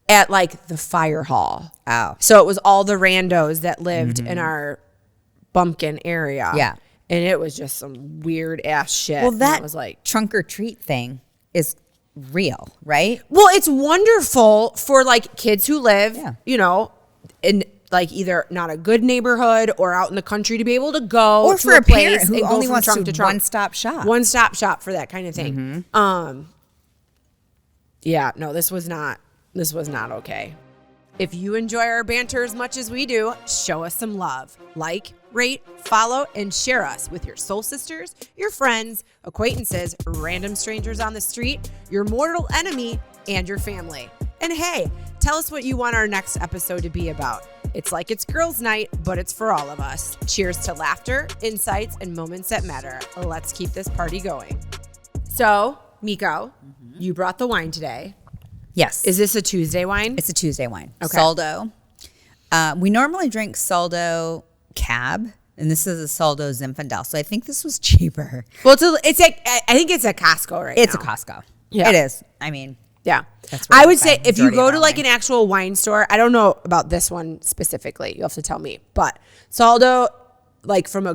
at like the fire hall. Oh. So it was all the randos that lived in our bumpkin area. Yeah. And it was just some weird ass shit. Well, that was like trunk or treat thing is real, right? Well, it's wonderful for like kids who live, you know, in like either not a good neighborhood or out in the country to be able to go or to for a place parent who and only go wants from trunk to to trunk. one stop shop For that kind of thing. Yeah, no, this was not okay. If you enjoy our banter as much as we do, show us some love. Like, rate, follow, and share us with your soul sisters, your friends, acquaintances, random strangers on the street, your mortal enemy, and your family. And hey, tell us what you want our next episode to be about. It's like it's girls' night, but it's for all of us. Cheers to laughter, insights, and moments that matter. Let's keep this party going. So, Meko, you brought the wine today. Yes. Is this a Tuesday wine? It's a Tuesday wine. Okay. Soldo. We normally drink Soldo Cab, and this is a Soldo Zinfandel. So I think this was cheaper. Well, I think it's at Costco right now. It's a Costco. Yeah. It is. I mean, yeah. that's where I we would say find if you majority go of to our like wine. an actual wine store, I don't know about this one specifically. You'll have to tell me. But Soldo, like from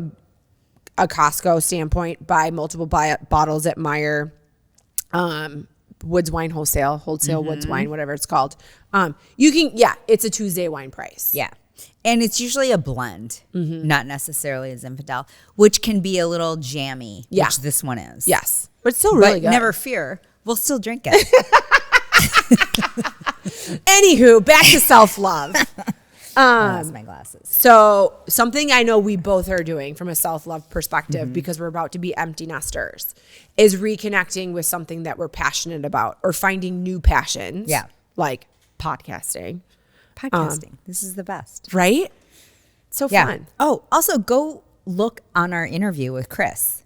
a Costco standpoint, buy multiple bottles at Meyer, Woods Wine Wholesale Woods Wine, whatever it's called. You can, it's a Tuesday wine price. Yeah. And it's usually a blend, not necessarily a Zinfandel, which can be a little jammy, which this one is. Yes. But it's still really good. Never fear, we'll still drink it. Anywho, back to self-love. That's my glasses. So something I know we both are doing from a self-love perspective, because we're about to be empty nesters, is reconnecting with something that we're passionate about or finding new passions. Yeah. Like podcasting. This is the best. Right? So fun. Oh, also go look on our interview with Chris.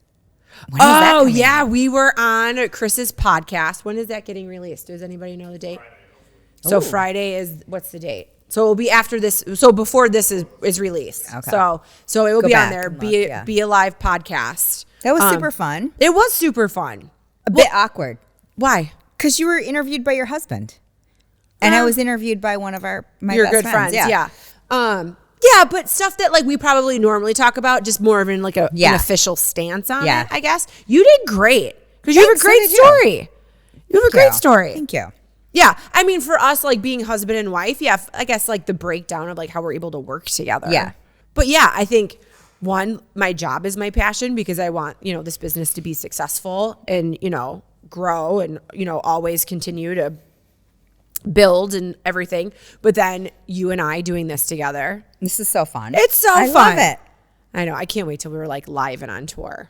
When is that Oh, coming yeah. out? We were on Chris's podcast. When is that getting released? Does anybody know the date? So Friday is, what's the date? So it will be after this. So before this is released. Okay. So it will Go be on back there. and look, Be a live podcast. That was super fun. It was super fun. A bit awkward. Why? Because you were interviewed by your husband. And I was interviewed by one of my Your best good friends. Yeah. Yeah, but stuff that like we probably normally talk about, just more of in like an official stance on it, I guess. You did great because you have a great story. You have a great story. Thank you. Yeah, I mean, for us, like being husband and wife, I guess like the breakdown of like how we're able to work together. Yeah. But yeah, I think one, my job is my passion because I want, this business to be successful and, grow and, always continue to build and everything. But then you and I doing this together. This is so fun. It's so fun. I love it. I know. I can't wait till we were like live and on tour.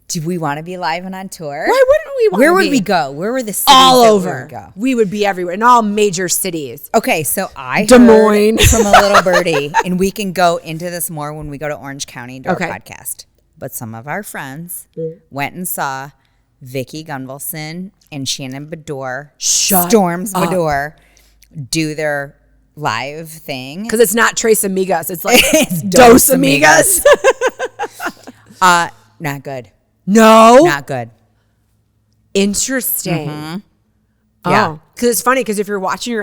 Do we want to be live and on tour? Why wouldn't we want Where to would be? we go? Where were the cities All that over. We would go? We would be everywhere in all major cities. Okay, so I Des Moines. heard from a little birdie, and we can go into this more when we go to Orange County and do our podcast. But some of our friends went and saw Vicki Gunvalson and Shannon Bedore, Storms Bedore, do their live thing. Because it's not Tres Amigas. It's like It's Dos Amigas. Not good. No. Not good. Interesting. Yeah. Because it's funny because if you're watching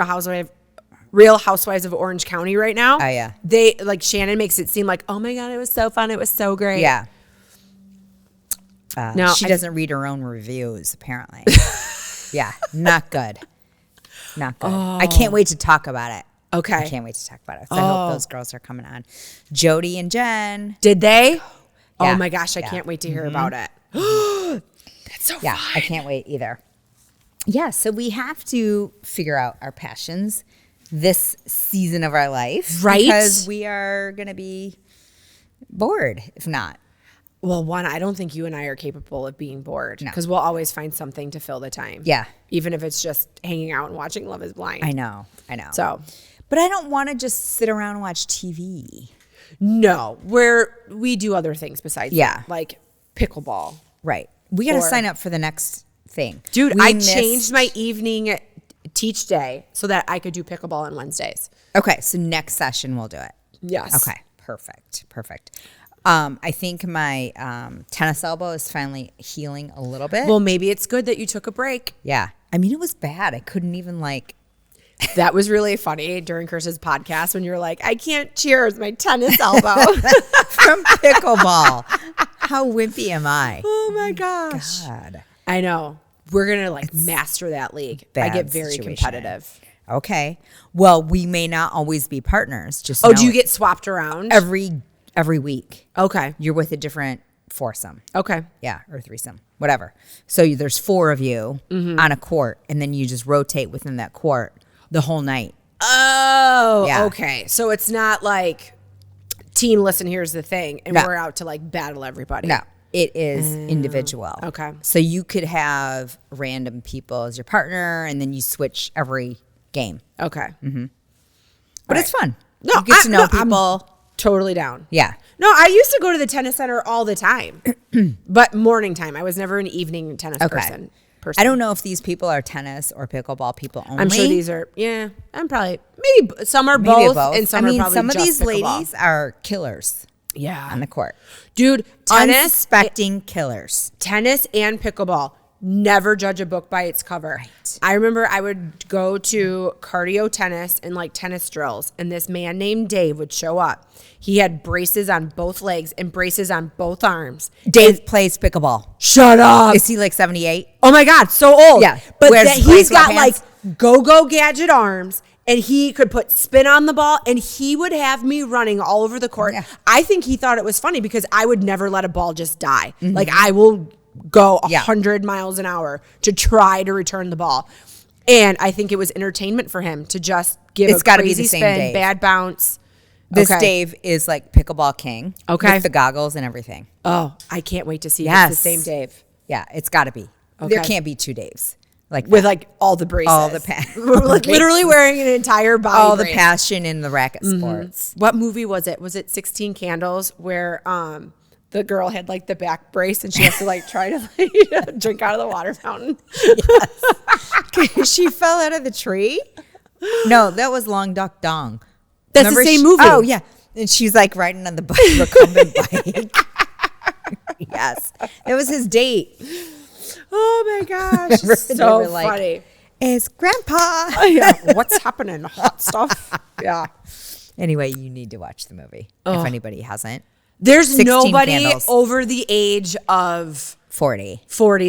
Real Housewives of Orange County right now. Oh, yeah. They like Shannon makes it seem like, oh my God, it was so fun. It was so great. Yeah. No, she doesn't read her own reviews, apparently. Yeah, not good. Not good. I can't wait to talk about it. Okay. I can't wait to talk about it. So I hope those girls are coming on. Jody and Jen. Did they? Yeah. Oh my gosh, I can't wait to hear about it. That's so fun. I can't wait either. Yeah, so we have to figure out our passions this season of our life. Right. Because we are going to be bored, if not. Well, one, I don't think you and I are capable of being bored because we'll always find something to fill the time. Yeah. Even if it's just hanging out and watching Love is Blind. I know. So, but I don't want to just sit around and watch TV. no, we do other things besides that, like pickleball. Right. We got to sign up for the next thing. Dude, I changed my evening teach day so that I could do pickleball on Wednesdays. Okay, so next session we'll do it. Yes. Okay, perfect. I think my tennis elbow is finally healing a little bit. Well, maybe it's good that you took a break. Yeah. I mean, it was bad. I couldn't even That was really funny during Kirsten's podcast when you were like, I can't cheers, my tennis elbow. From pickleball. How wimpy am I? Oh my gosh. God. I know. We're going to like master that league. I get very competitive. Okay. Well, we may not always be partners. Just do you get swapped around? Every week. Okay. You're with a different foursome. Okay. Yeah, or threesome, whatever. So there's 4 of you on a court, and then you just rotate within that court the whole night. Oh, Yeah. okay. So it's not like team, listen, here's the thing, and we're out to like battle everybody. No, it is individual. Okay. So you could have random people as your partner, and then you switch every game. Okay. But it's fun. No, you get to know people. I'm totally down. Yeah. No, I used to go to the tennis center all the time, but morning time. I was never an evening tennis person. I don't know if these people are tennis or pickleball people only. I'm sure these are, I'm probably, maybe some are both, and some are probably some of just these pickleball. ladies are killers. Yeah. On the court. Dude, unsuspecting killers. Tennis and pickleball. Never judge a book by its cover. Right. I remember I would go to cardio tennis and like tennis drills, and this man named Dave would show up. He had braces on both legs and braces on both arms. Dave plays pickleball. Shut up. Is he like 78? Oh my God, so old. Yeah. But he's got like go-go gadget arms, and he could put spin on the ball, and he would have me running all over the court. Yeah. I think he thought it was funny because I would never let a ball just die. Like I will go 100 miles an hour to try to return the ball. And I think it was entertainment for him to just give a crazy spin, Dave. Bad bounce. This Dave is like pickleball king. Okay. With the goggles and everything. Oh, I can't wait to see if it's the same Dave. Yeah, it's got to be. Okay. There can't be 2 Daves. Like with like all the braces. All the like literally wearing an entire body all brace. The passion in the racket sports. What movie was it? Was it 16 Candles where the girl had like the back brace and she has to like try to like, drink out of the water fountain? Yes. She fell out of the tree? No, that was Long Duck Dong. That's Remember the same movie. Oh, yeah. And she's like riding on the recumbent bike. Yes. It was his date. Oh my gosh. So funny. It's Grandpa. Yeah. What's happening? Hot stuff. Yeah. Anyway, you need to watch the movie if anybody hasn't. There's nobody over the age of 40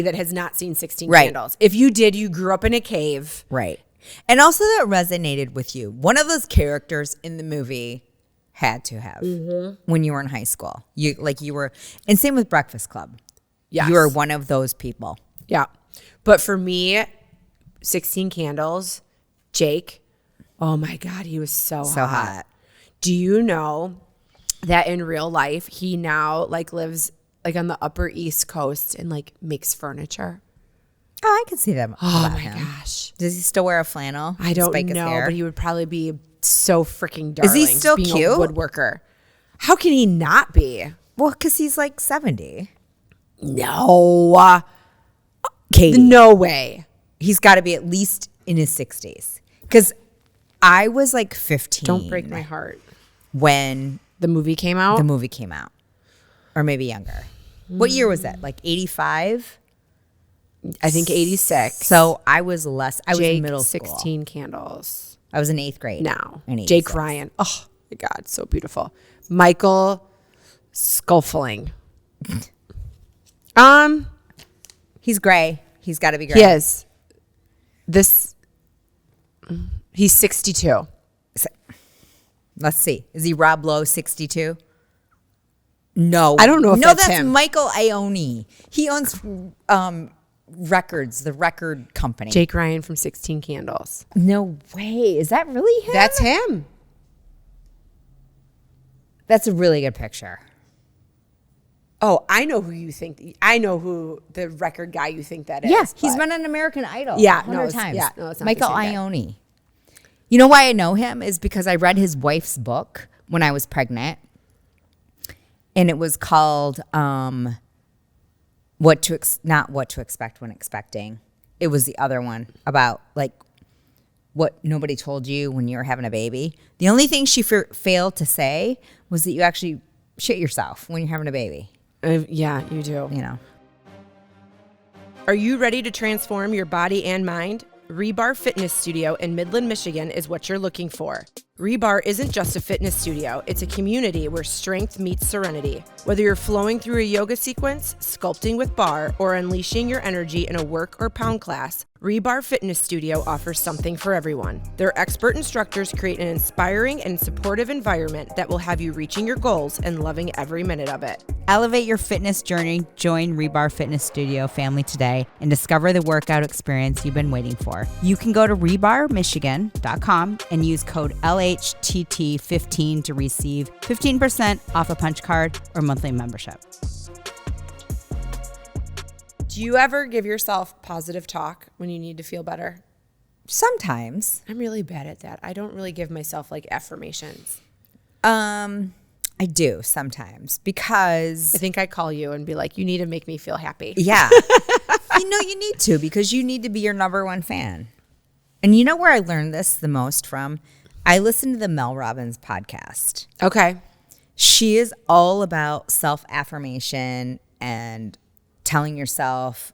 that has not seen 16 Candles. If you did, you grew up in a cave. Right. And also that resonated with you. One of those characters in the movie had to have when you were in high school. You were, and same with Breakfast Club. Yes. You were one of those people. Yeah. But for me, 16 Candles, Jake, oh my God, he was so hot. Do you know that in real life, he now like lives like on the Upper East Coast and like makes furniture? Oh, I can see that. Oh my gosh. Does he still wear a flannel? I don't know, but he would probably be so freaking darling. Is he still cute? A woodworker. How can he not be? Well, because he's like 70. No. Katie. No way. He's got to be at least in his 60s. Because I was like 15. Don't break my heart. When the movie came out? The movie came out. Or maybe younger. What year was that? Like 85? I think 86. So I was less. I was in middle school. 16 school. Candles. I was in 8th grade. Now. Jake Ryan. Oh, my God. So beautiful. Michael Sculfling. He's gray. He's got to be gray. He is. He's 62. Let's see. Is he Rob Lowe 62? No. I don't know if that's him. him. Michael Ione. He owns Records, the record company. Jake Ryan from 16 Candles. No way. Is that really him? That's him. That's a really good picture. Oh, I know who you think. I know who the record guy you think that is. Yeah, he's been on American Idol. Yeah, 100 times. Yeah, no, it's not Michael Ione. You know why I know him is because I read his wife's book when I was pregnant, and it was called not what to expect when expecting. It was the other one about like what nobody told you when you were having a baby. The only thing she failed to say was that you actually shit yourself when you're having a baby. Yeah, you do. You know. Are you ready to transform your body and mind? Rebar Fitness Studio in Midland, Michigan is what you're looking for. Rebar isn't just a fitness studio, it's a community where strength meets serenity. Whether you're flowing through a yoga sequence, sculpting with bar, or unleashing your energy in a work or pound class, Rebar Fitness Studio offers something for everyone. Their expert instructors create an inspiring and supportive environment that will have you reaching your goals and loving every minute of it. Elevate your fitness journey, join Rebar Fitness Studio family today, and discover the workout experience you've been waiting for. You can go to rebarmichigan.com and use code LHTT15 to receive 15% off a punch card or monthly membership. Do you ever give yourself positive talk when you need to feel better? Sometimes. I'm really bad at that. I don't really give myself like affirmations. I do sometimes because I think I call you and be like, you need to make me feel happy. Yeah. You need to, because you need to be your number one fan. And you know where I learned this the most from? I listened to the Mel Robbins podcast. Okay. She is all about self-affirmation and telling yourself,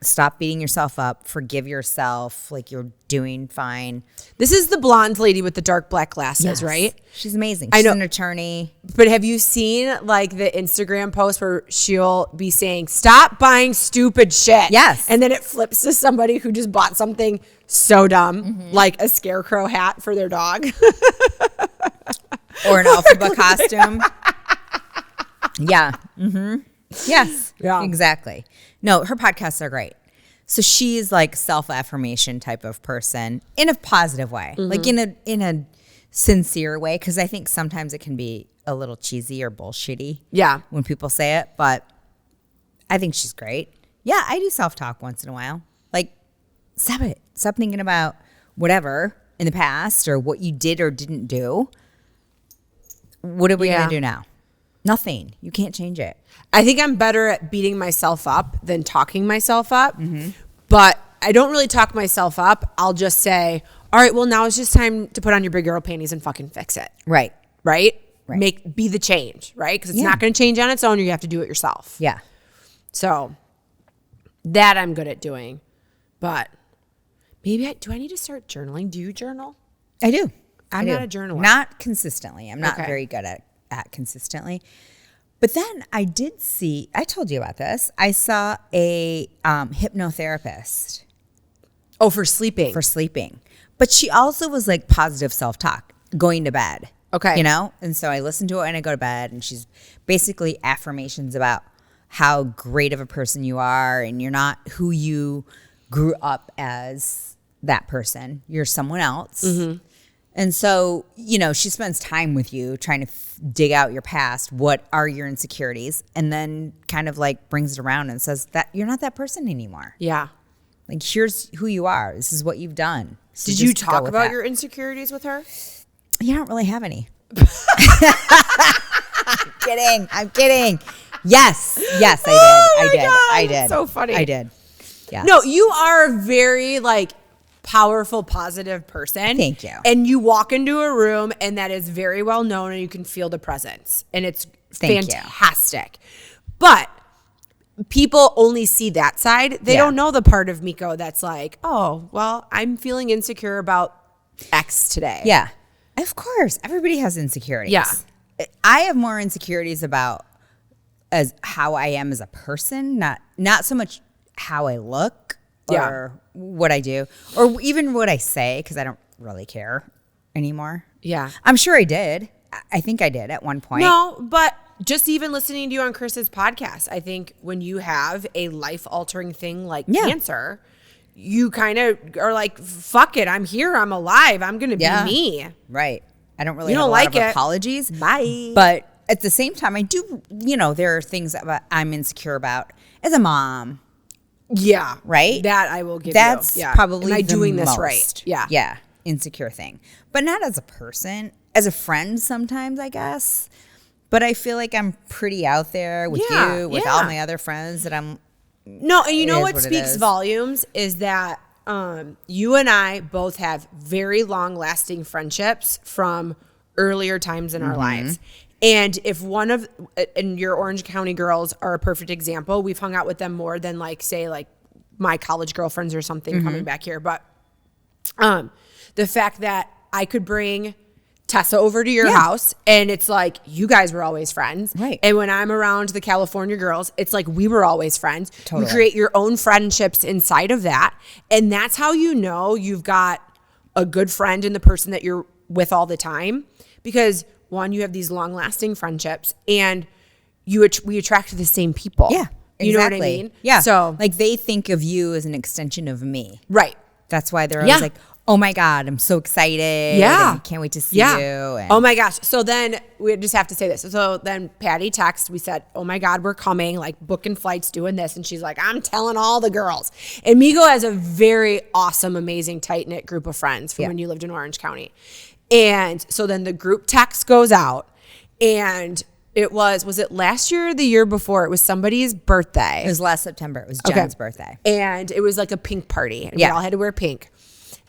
stop beating yourself up, forgive yourself, like you're doing fine. This is the blonde lady with the dark black glasses, right? She's amazing. She's an attorney. But have you seen like the Instagram post where she'll be saying, stop buying stupid shit? Yes. And then it flips to somebody who just bought something so dumb, like a scarecrow hat for their dog. Or an Elphaba costume. Yeah. Mm-hmm. Yes. Yeah. Exactly. No, her podcasts are great. So she's like self-affirmation type of person in a positive way, like in a sincere way, because I think sometimes it can be a little cheesy or bullshitty. Yeah. When people say it, but I think she's great. Yeah, I do self-talk once in a while. Like, stop it. Stop thinking about whatever in the past or what you did or didn't do. What are we going to do now? Nothing. You can't change it. I think I'm better at beating myself up than talking myself up. But I don't really talk myself up. I'll just say, all right, well, now it's just time to put on your big girl panties and fucking fix it. Right. Be the change, right? Because it's not going to change on its own. You have to do it yourself. Yeah. So that I'm good at doing. But maybe do I need to start journaling? Do you journal? I do. I'm not a journaler. Not consistently. I'm not very good at consistently. But then I did see, I told you about this. I saw a hypnotherapist. Oh, for sleeping. For sleeping. But she also was like positive self-talk, going to bed. Okay. You know? And so I listen to it and I go to bed, and she's basically affirmations about how great of a person you are, and you're not who you grew up as, that person. You're someone else. And so, she spends time with you trying to dig out your past. What are your insecurities? And then kind of like brings it around and says that you're not that person anymore. Yeah. Like, here's who you are. This is what you've done. So did you talk about your insecurities with her? You don't really have any. I'm kidding. Yes, I did. So funny. I did. Yeah. No, you are a very powerful, positive person. Thank you. And you walk into a room and that is very well known, and you can feel the presence, and it's fantastic. But people only see that side. They don't know the part of Meko that's like, oh, well, I'm feeling insecure about X today. Yeah. Of course. Everybody has insecurities. Yeah. I have more insecurities about as how I am as a person, not so much how I look or what I do or even what I say, because I don't really care anymore. Yeah. I'm sure I did. I think I did at one point. No, but just even listening to you on Chris's podcast, I think when you have a life-altering thing like cancer, you kind of are like, fuck it, I'm here, I'm alive, I'm going to be me. Right. I don't really have a lot of apologies. Bye. But at the same time, I do, there are things that I'm insecure about as a mom. Yeah. Right? That I will give That's you. That's probably Am I doing most, this right? Yeah. Yeah. Insecure thing. But not as a person. As a friend sometimes, I guess. But I feel like I'm pretty out there with you, with all my other friends that I'm. No, and you know what speaks volumes is that you and I both have very long-lasting friendships from earlier times in our lives. And if and your Orange County girls are a perfect example, we've hung out with them more than say my college girlfriends or something coming back here. But the fact that I could bring Tessa over to your house, and it's like you guys were always friends. Right. And when I'm around the California girls, it's like we were always friends. Totally. You create your own friendships inside of that. And that's how you know you've got a good friend in the person that you're with all the time. Because one, you have these long lasting friendships, and we attract the same people. Yeah. You know what I mean? Yeah. So like they think of you as an extension of me. Right. That's why they're always like, oh my God, I'm so excited. Yeah. And can't wait to see you. And oh my gosh. So then we just have to say this. So then Patty texted, we said, oh my God, we're coming, like booking flights, doing this. And she's like, I'm telling all the girls. And Meko has a very awesome, amazing, tight-knit group of friends from when you lived in Orange County. And so then the group text goes out, and it was it last year or the year before? It was somebody's birthday. It was last September. It was Jen's birthday. And it was like a pink party. And we all had to wear pink.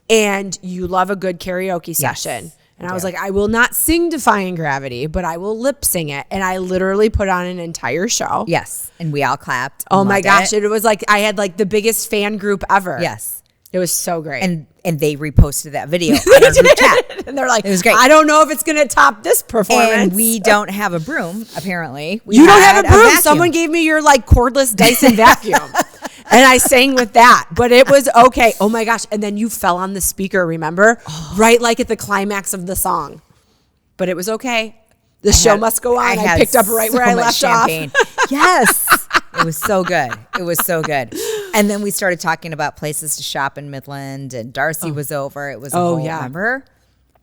And you love a good karaoke session. And I was like, I will not sing Defying Gravity, but I will lip sing it. And I literally put on an entire show. Yes. And we all clapped. Oh my gosh. It was like I had like the biggest fan group ever. Yes. It was so great. And they reposted that video on our group chat. And they're like, it was great. I don't know if it's going to top this performance. And we don't have a broom, apparently. You don't have a broom. Someone gave me your like cordless Dyson vacuum. And I sang with that, but it was okay. Oh my gosh. And then you fell on the speaker, remember? Right like at the climax of the song. But it was okay. The show must go on. I picked up right where I left off. Yes. It was so good. It was so good. And then we started talking about places to shop in Midland, and Darcy was over. It was remember?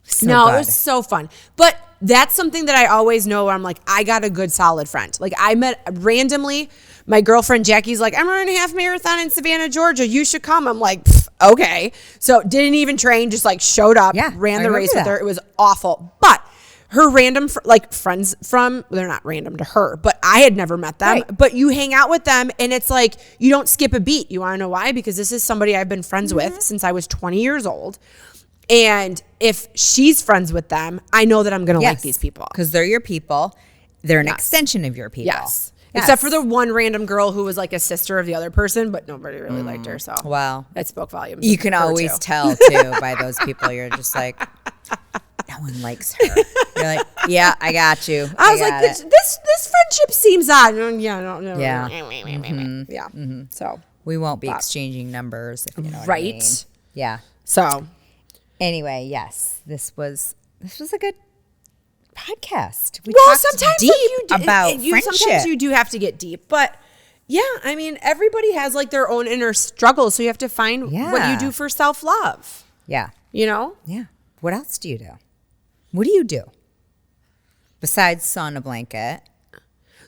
So no, good. it was so fun. But that's something that I always know where I'm like, I got a good solid friend. Like I met randomly, my girlfriend Jackie's like, I'm running a half marathon in Savannah, Georgia. You should come. I'm like, okay. So didn't even train, just like showed up, ran the race with her. It was awful. But her random friends from, they're not random to her, but I had never met them. Right. But you hang out with them and it's like you don't skip a beat. You want to know why? Because this is somebody I've been friends with since I was 20 years old. And if she's friends with them, I know that I'm going to like these people. Because they're your people. They're an extension of your people. Yes. Except for the one random girl who was like a sister of the other person, but nobody really liked her. So that spoke volumes. You can always tell too by those people. You're just like, no one likes her. You're like, yeah, I got you. I was like, this friendship seems odd. Yeah, no. Yeah. Yeah. Mm-hmm. So we won't be exchanging numbers, if you know what I mean. Yeah. So anyway, yes, this was a good podcast. We well, talked sometimes deep about friendship. Sometimes you do have to get deep, but yeah, I mean, everybody has like their own inner struggles, so you have to find what you do for self-love. Yeah. You know? Yeah. What else do you do? What do you do besides sew on a blanket?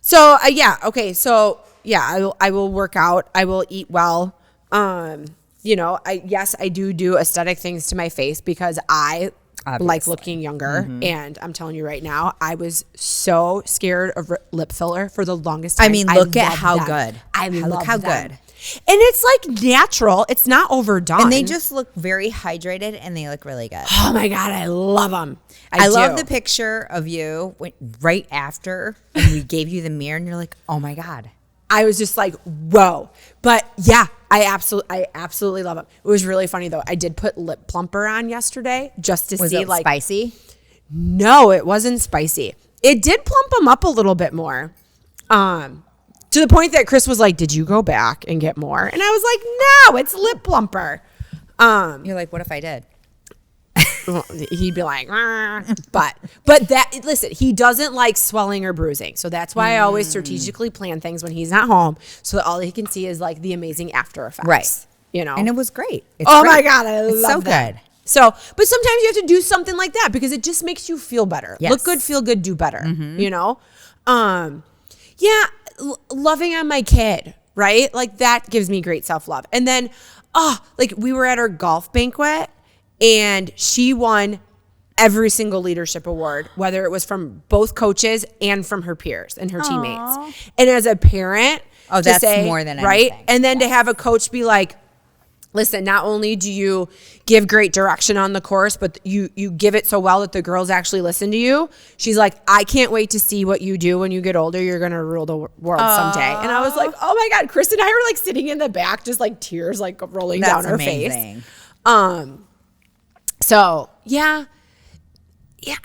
So okay. So yeah, I will work out. I will eat well. You know, I do aesthetic things to my face because I like looking younger. Mm-hmm. And I'm telling you right now, I was so scared of lip filler for the longest time. I mean, look at how good. Look how good. And it's like natural. It's not overdone. And they just look very hydrated and they look really good. Oh my God, I love them. I love the picture of you right after when we gave you the mirror and you're like, oh my God. I was just like, whoa. But yeah, I absolutely love them. It was really funny though. I did put lip plumper on yesterday just to see. Was it like spicy? No, it wasn't spicy. It did plump them up a little bit more. To the point that Chris was like, did you go back and get more? And I was like, no, it's lip plumper. You're like, what if I did? He'd be like, but that, listen, he doesn't like swelling or bruising. So that's why I always strategically plan things when he's not home so that all he can see is like the amazing after effects. Right. You know? And it was great. My God, I love that. Good. So, but sometimes you have to do something like that because it just makes you feel better. Yes. Look good, feel good, do better. Mm-hmm. You know? Loving on my kid, right? Like that gives me great self-love. And then, like we were at our golf banquet and she won every single leadership award, whether it was from both coaches and from her peers and her teammates. And as a parent, that's more than right? anything. And then to have a coach be like, listen, not only do you give great direction on the course, but you give it so well that the girls actually listen to you. She's like, I can't wait to see what you do when you get older. You're going to rule the world someday. And I was like, oh my God, Chris and I were like sitting in the back, just like tears like rolling down her face. So yeah,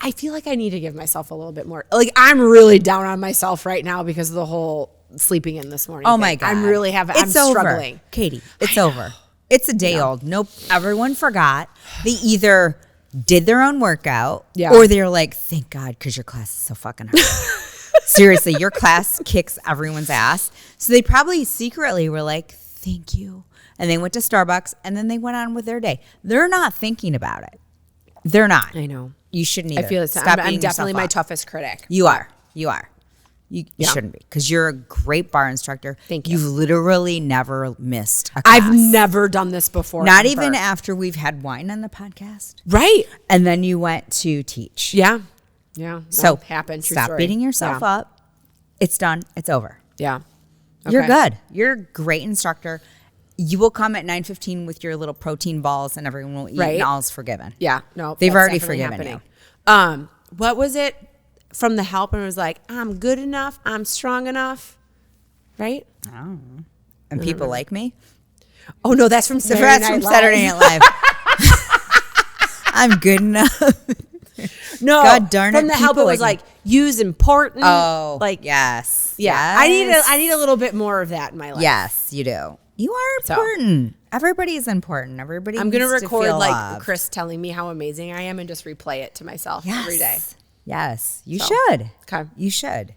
I feel like I need to give myself a little bit more. Like I'm really down on myself right now because of the whole sleeping in this morning. Oh my God. I'm really having, I'm struggling. Katie, it's over. It's a day old. Nope. Everyone forgot. They either did their own workout or they're like, thank God, because your class is so fucking hard. Seriously, your class kicks everyone's ass. So they probably secretly were like, thank you. And they went to Starbucks and then they went on with their day. They're not thinking about it. They're not. I know. You shouldn't either. I feel the same. I'm definitely my toughest critic. You are. You shouldn't be because you're a great bar instructor. Thank you. You've literally never missed a class. I've never done this before. Not even after we've had wine on the podcast. Right. And then you went to teach. Yeah. So happened. Stop beating yourself up. It's done. It's over. Yeah. Okay. You're good. You're a great instructor. You will come at 9:15 with your little protein balls and everyone will eat and all's forgiven. Yeah. No. They've already forgiven you. What was it? From the help, and it was like, I'm good enough, I'm strong enough, right? Oh, and people like me. Oh no, that's from Saturday Night Live. I'm good enough. No, God darn it. From the help, it was like use important. Oh, like yes, yeah. Yes. I need a little bit more of that in my life. Yes, you do. You are important. So, everybody is important. Everybody. I'm gonna record like love. Chris telling me how amazing I am and just replay it to myself every day. Yes, you should. Okay. You should.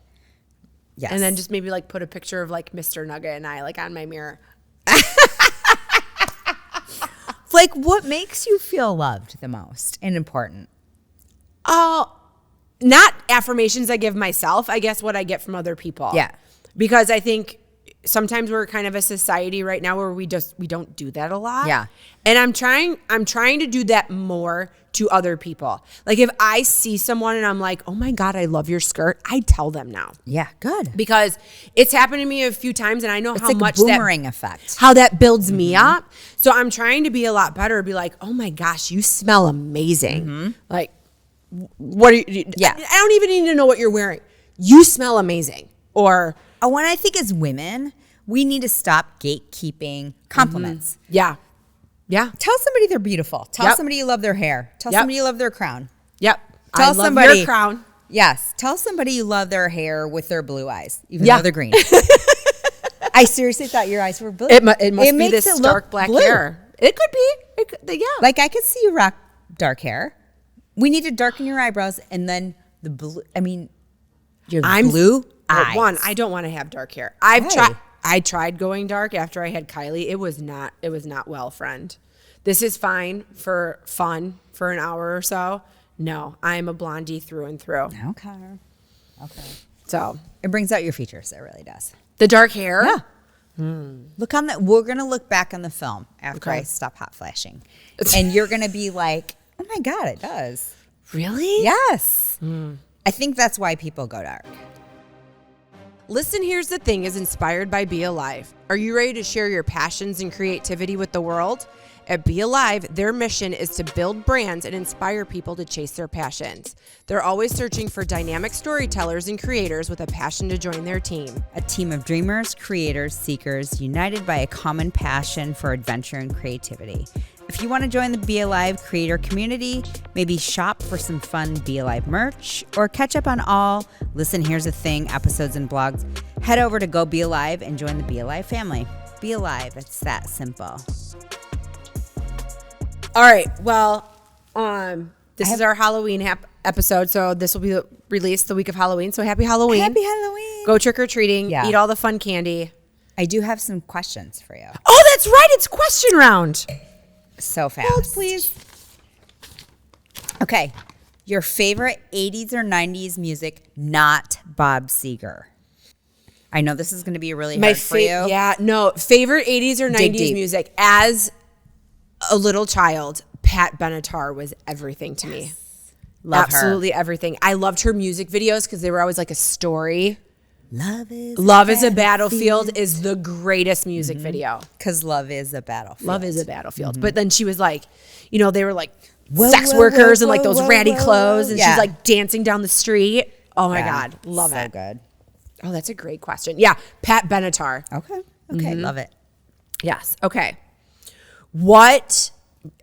Yes. And then just maybe like put a picture of like Mr. Nugget and I like on my mirror. Like what makes you feel loved the most and important? Oh, not affirmations I give myself. I guess what I get from other people. Yeah. Because I think sometimes we're kind of a society right now where we don't do that a lot. Yeah. And I'm trying to do that more to other people. Like if I see someone and I'm like, oh my God, I love your skirt, I tell them now. Yeah, good. Because it's happened to me a few times and I know how like much a boomerang effect. How that builds me up. So I'm trying to be a lot better, be like, oh my gosh, you smell amazing. Like, what are you? Yeah. I don't even need to know what you're wearing. You smell amazing. Or when I think as women, we need to stop gatekeeping compliments. Yeah. Tell somebody they're beautiful. Tell somebody you love their hair. Tell somebody you love their crown. Yep. Tell somebody your crown. Yes. Tell somebody you love their hair with their blue eyes, even though they're green. I seriously thought your eyes were blue. It must be this dark black hair. It could be. Like I could see you rock dark hair. We need to darken your eyebrows and then the blue. I mean, your blue eyes. One, I don't want to have dark hair. I tried going dark after I had Kylie. It was not well, friend. This is fine for fun for an hour or so. No, I'm a blondie through and through. Okay. So it brings out your features. It really does. The dark hair? Yeah. Look on that. We're going to look back on the film after I stop hot flashing. And you're going to be like, oh my God, it does. Really? Yes. I think that's why people go dark. Listen, Here's the Thing is inspired by Be Alive. Are you ready to share your passions and creativity with the world? At Be Alive, their mission is to build brands and inspire people to chase their passions. They're always searching for dynamic storytellers and creators with a passion to join their team. A team of dreamers, creators, seekers, united by a common passion for adventure and creativity. If you want to join the Be Alive creator community, maybe shop for some fun Be Alive merch, or catch up on all Listen, Here's the Thing episodes and blogs, head over to Go Be Alive and join the Be Alive family. Be Alive, it's that simple. All right, well, this is our Halloween episode, so this will be released the week of Halloween, so happy Halloween. Happy Halloween. Go trick-or-treating, eat all the fun candy. I do have some questions for you. Oh, that's right, it's question round. So fast. Hold, please. Okay. Your favorite 80s or 90s music, not Bob Seger. I know this is going to be really hard for you. Yeah, no. Favorite 80s or 90s music. As a little child, Pat Benatar was everything to me. Love Absolutely everything. I loved her music videos because they were always like a story. Love is a Battlefield is the greatest music video. Because love is a battlefield. Love is a battlefield. But then she was like, you know, they were like sex workers and like those ratty clothes. And she's like dancing down the street. Oh my God. Love it. So good. Oh, that's a great question. Yeah. Pat Benatar. Okay. Love it. Yes. Okay. What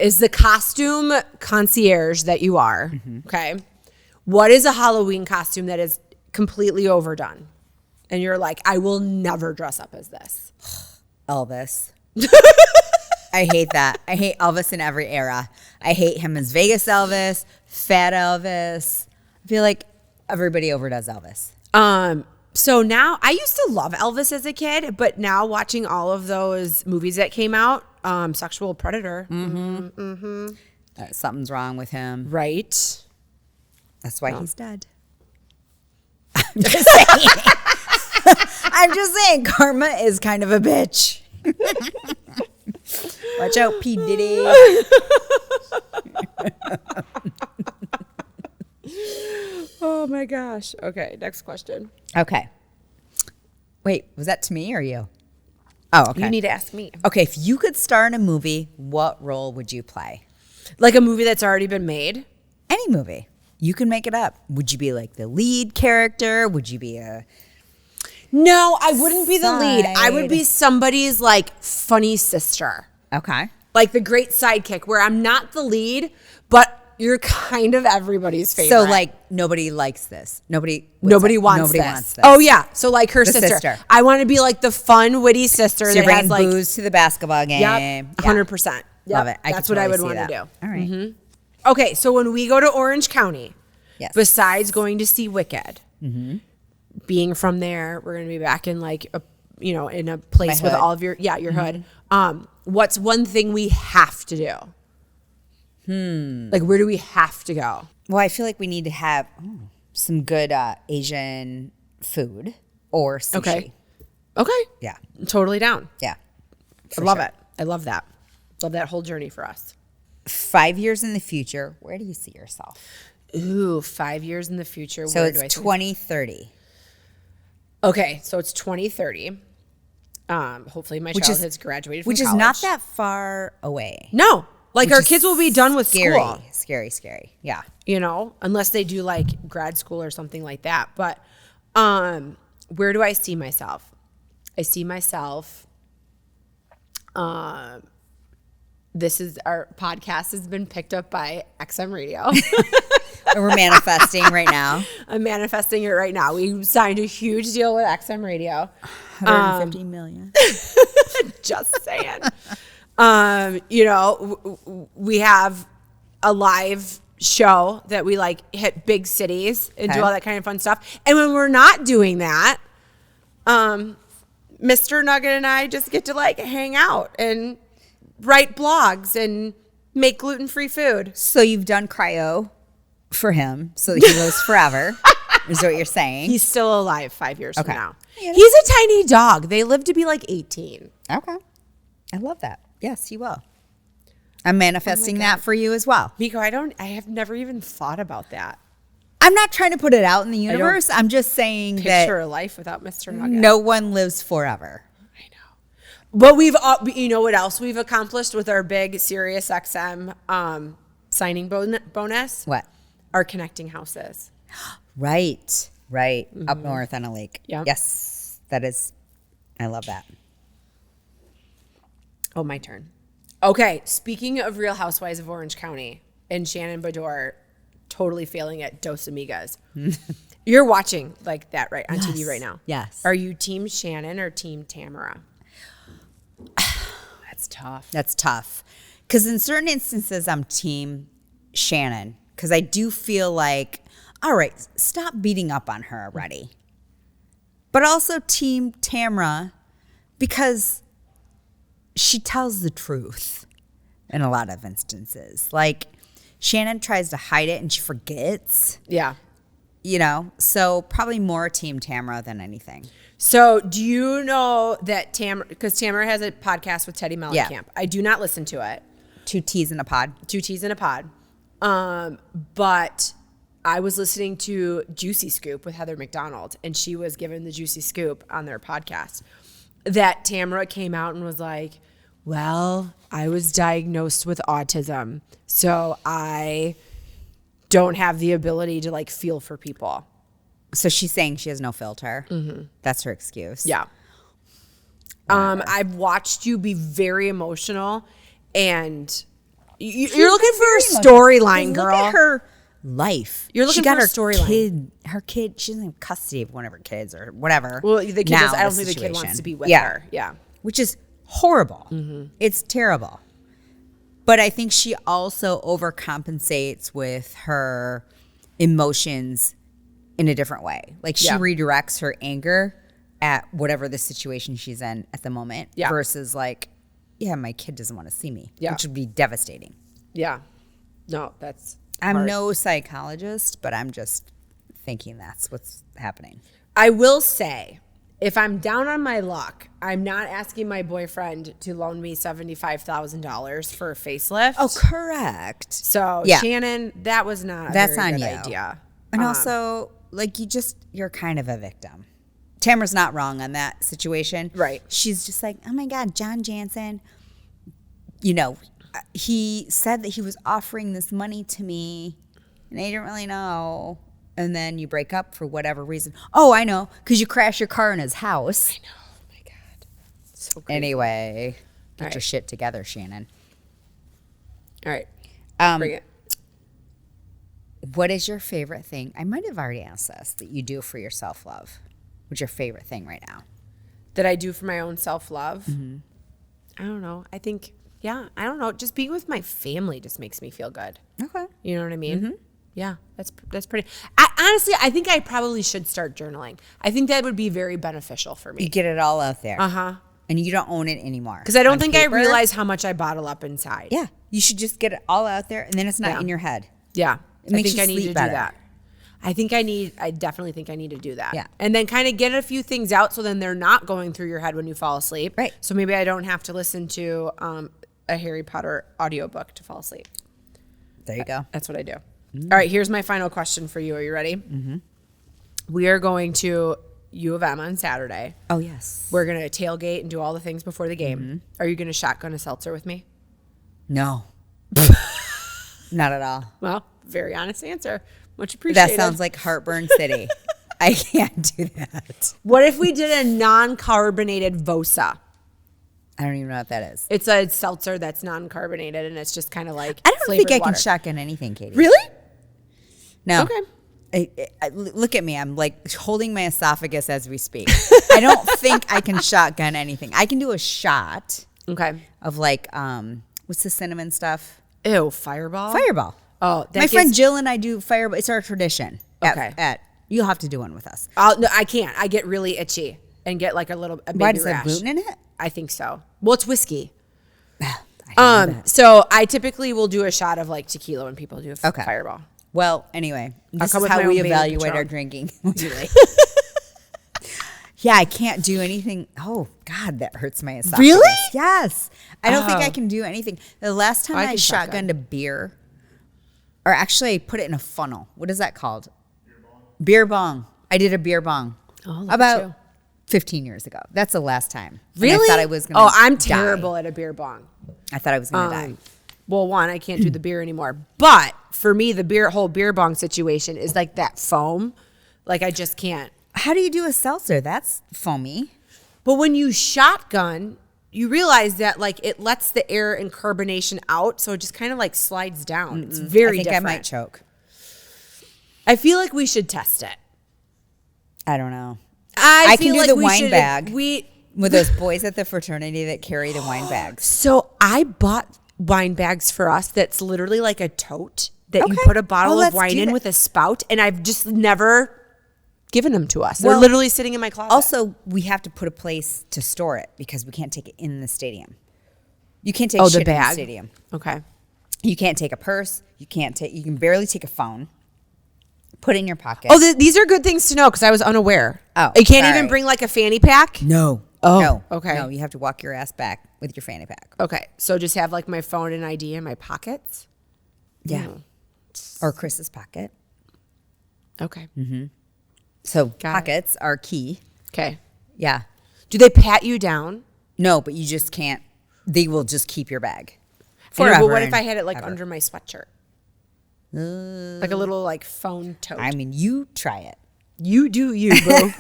is the costume concierge that you are? Okay. What is a Halloween costume that is completely overdone? And you're like, I will never dress up as this. Elvis. I hate that. I hate Elvis in every era. I hate him as Vegas Elvis, Fat Elvis. I feel like everybody overdoes Elvis. So now, I used to love Elvis as a kid, but now watching all of those movies that came out, Sexual Predator. Something's wrong with him. Right. That's why he's dead. I'm just saying. I'm just saying, karma is kind of a bitch. Watch out, P. Diddy. Oh my gosh. Okay, next question. Okay. Wait, was that to me or you? Oh, okay. You need to ask me. Okay, if you could star in a movie, what role would you play? Like a movie that's already been made? Any movie. You can make it up. Would you be like the lead character? Would you be a... No, I wouldn't be the lead. I would be somebody's like funny sister. Okay. Like the great sidekick where I'm not the lead, but you're kind of everybody's favorite. So like nobody likes this. Nobody wants this. Oh yeah. So like her sister. I want to be like the fun, witty sister so that has like booze to the basketball game. Yep, 100%. Love it. That's what I would want to do. All right. Okay, so when we go to Orange County, yes. Besides going to see Wicked, being from there, we're going to be back in like a, in a place with all of your hood. What's one thing we have to do? Like, where do we have to go? Well, I feel like we need to have some good Asian food or sushi. Okay. Yeah. Totally down. Yeah. I love it. I love that. Love that whole journey for us. 5 years in the future, where do you see yourself? Ooh, 5 years in the future. So it's 2030. Okay, so it's 2030. Hopefully my child has graduated from college. Which is not that far away. No. Like our kids will be done with school. Scary. Yeah. Unless they do like grad school or something like that. But where do I see myself? I see myself. This is our podcast has been picked up by XM Radio. And we're manifesting right now. I'm manifesting it right now. We signed a huge deal with XM Radio. 150 million. Just saying. We have a live show that we like hit big cities and do all that kind of fun stuff. And when we're not doing that, Mr. Nugget and I just get to like hang out and write blogs and make gluten-free food. So you've done cryo for him so that he lives forever, is what you're saying. He's still alive 5 years from now. He's a tiny dog. They live to be like 18. Okay. I love that. Yes, you will. I'm manifesting that for you as well. Meko, I have never even thought about that. I'm not trying to put it out in the universe. I'm just saying picture a life without Mr. Nugget. No one lives forever. I know. But you know what else we've accomplished with our big Sirius XM signing bonus? What? Our connecting houses. Right. Up north on a lake. Yeah. Yes. I love that. Oh, my turn. Okay. Speaking of Real Housewives of Orange County and Shannon Bedore totally failing at Dos Amigas. You're watching like that right on TV right now. Yes. Are you team Shannon or team Tamara? That's tough. Because in certain instances, I'm team Shannon. Because I do feel like, all right, stop beating up on her already. But also team Tamara because she tells the truth in a lot of instances. Like Shannon tries to hide it and she forgets. Yeah. So probably more team Tamara than anything. So do you know that Tamara, because Tamara has a podcast with Teddy Mellencamp. Yeah. I do not listen to it. 2 T's in a pod. 2 T's in a pod. But I was listening to Juicy Scoop with Heather McDonald, and she was given the Juicy Scoop on their podcast that Tamara came out and was like, well, I was diagnosed with autism, so I don't have the ability to like feel for people. So she's saying she has no filter. Mm-hmm. That's her excuse. Yeah. I've watched you be very emotional, and you're looking for a storyline, girl. Look at her life. You're looking for a storyline. Her kid, she doesn't have custody of one of her kids or whatever. Well, the kid I don't think the kid wants to be with her. Yeah. Which is horrible. Mm-hmm. It's terrible. But I think she also overcompensates with her emotions in a different way. Like she redirects her anger at whatever the situation she's in at the moment versus like, yeah, my kid doesn't want to see me, which would be devastating. Yeah. No, that's I'm hard. no psychologist, but I'm just thinking that's what's happening. I will say, if I'm down on my luck, I'm not asking my boyfriend to loan me $75,000 for a facelift. Oh, correct. So, Shannon, that was not that's a very on good you. idea. And also, like, you're kind of a victim. Tamara's not wrong on that situation. Right. She's just like, oh my God, John Jansen, he said that he was offering this money to me and I didn't really know. And then you break up for whatever reason. Oh, I know, because you crashed your car in his house. I know. Oh my God. So crazy. Anyway, get your shit together, Shannon. All right. Bring it. What is your favorite thing? I might have already asked this, that you do for your self-love. What's your favorite thing right now? That I do for my own self-love? Mm-hmm. I don't know. I think, I don't know. Just being with my family just makes me feel good. Okay. You know what I mean? Mm-hmm. Yeah, that's pretty. Honestly, I think I probably should start journaling. I think that would be very beneficial for me. You get it all out there. Uh-huh. And you don't own it anymore. Because I don't think I realize how much I bottle up inside. Yeah. You should just get it all out there, and then it's not in your head. Yeah. It makes I you need to sleep do better. that. I definitely think I need to do that. Yeah. And then kind of get a few things out so then they're not going through your head when you fall asleep. Right. So maybe I don't have to listen to a Harry Potter audiobook to fall asleep. There you go. That's what I do. Mm-hmm. All right, here's my final question for you. Are you ready? Mm-hmm. We are going to U of M on Saturday. Oh, yes. We're going to tailgate and do all the things before the game. Mm-hmm. Are you going to shotgun a seltzer with me? No. Not at all. Well, very honest answer. Much appreciated. That sounds like Heartburn City. I can't do that. What if we did a non-carbonated Vosa? I don't even know what that is. It's a seltzer that's non-carbonated, and it's just kind of like I don't think I water. can shotgun anything, Katie. Really? No. Okay. Look at me. I'm like holding my esophagus as we speak. I don't think I can shotgun anything. I can do a shot. Okay. Of like, what's the cinnamon stuff? Ew, Fireball? Fireball. Oh, my friend Jill and I do Fireball. It's our tradition. Okay. You'll have to do one with us. No, I can't. I get really itchy and get like a baby Why does rash. it have gluten in it? I think so. Well, it's whiskey. So I typically will do a shot of like tequila when people do Fireball. Well, anyway, this is with how my we own evaluate Patron. our drinking. Yeah, I can't do anything. Oh, God, that hurts my esophagus. Really? Yes. I don't think I can do anything. The last time I shotgunned a beer, or actually I put it in a funnel. What is that called? Beer bong. I did a beer bong about 15 years ago. That's the last time. Really? And I thought I was going to I'm terrible at a beer bong. I thought I was going to die. Well, one, I can't do the beer anymore. But for me, the whole beer bong situation is like that foam. Like I just can't. How do you do a seltzer? That's foamy. But when you shotgun, you realize that like it lets the air and carbonation out, so it just kind of like slides down. It's very different. I might choke. I feel like we should test it. I don't know. I can do like the we wine should, bag. With those boys at the fraternity that carry the wine bags. So I bought wine bags for us that's literally like a tote that you put a bottle of wine in with a spout, and I've just never given them to us. They're literally sitting in my closet. Also, we have to put a place to store it because we can't take it in the stadium. You can't take shit in the stadium. Okay. You can't take a purse. You can barely take a phone. Put it in your pocket. Oh, these are good things to know because I was unaware. Oh, you can't even bring like a fanny pack? No. Oh, no. Okay. No, you have to walk your ass back with your fanny pack. Okay. So just have like my phone and ID in my pockets? Yeah. Or Chris's pocket. Okay. So pockets are key. Okay. Yeah. Do they pat you down? No, but you just can't. They will just keep your bag I know, forever. but what if I had it like ever. under my sweatshirt? Like a little like phone tote. I mean, you try it. You do you, bro.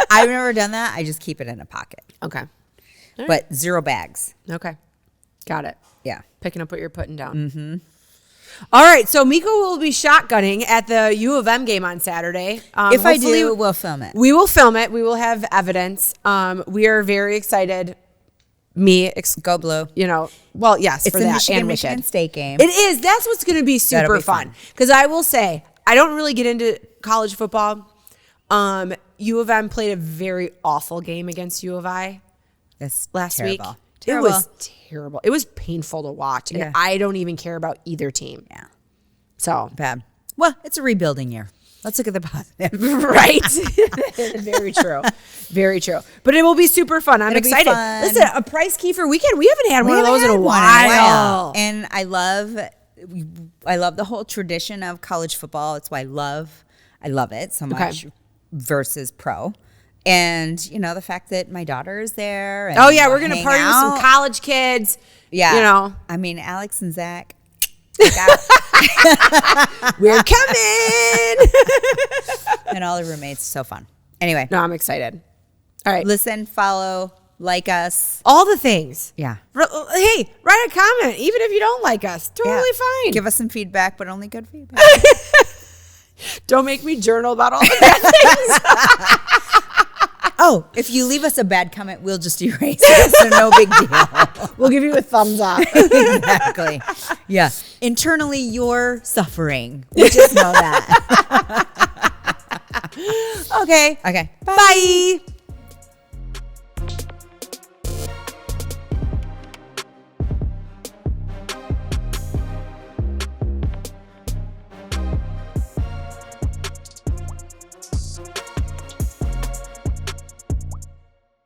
I've never done that. I just keep it in a pocket. Okay. But 0 bags. Okay. Got it. Yeah. Picking up what you're putting down. All right. So Meko will be shotgunning at the U of M game on Saturday. If I do, we'll film it. We will film it. We will have evidence. We are very excited. Go Blue. You know, well, yes, It's for the that and Michigan Wicked. State game. It is. That's what's going to be super be fun. fun. Because I will say, I don't really get into college football. U of M played a very awful game against U of I last week. Terrible. It was terrible. It was painful to watch. And I don't even care about either team. Yeah. So Bad. Well, it's a rebuilding year. Let's look at the positive. right. Very true. Very true. But it will be super fun. I'm excited. Listen, a Price Kiefer weekend. We haven't had one of those in a while. And I love the whole tradition of college football. It's why I love it so much versus pro. And, you know, the fact that my daughter is there. And we're going to party with some college kids. Yeah. You know. I mean, Alex and Zach. We're coming. And all the roommates. So fun. Anyway. No, I'm excited. All right. Listen, follow, like us. All the things. Yeah. Hey, write a comment. Even if you don't like us. Totally fine. Give us some feedback, but only good feedback. Don't make me journal about all the bad things. Oh, if you leave us a bad comment, we'll just erase it. So no big deal. We'll give you a thumbs up. Exactly. Yeah. Internally, you're suffering. We just know that. Okay. Okay. Bye.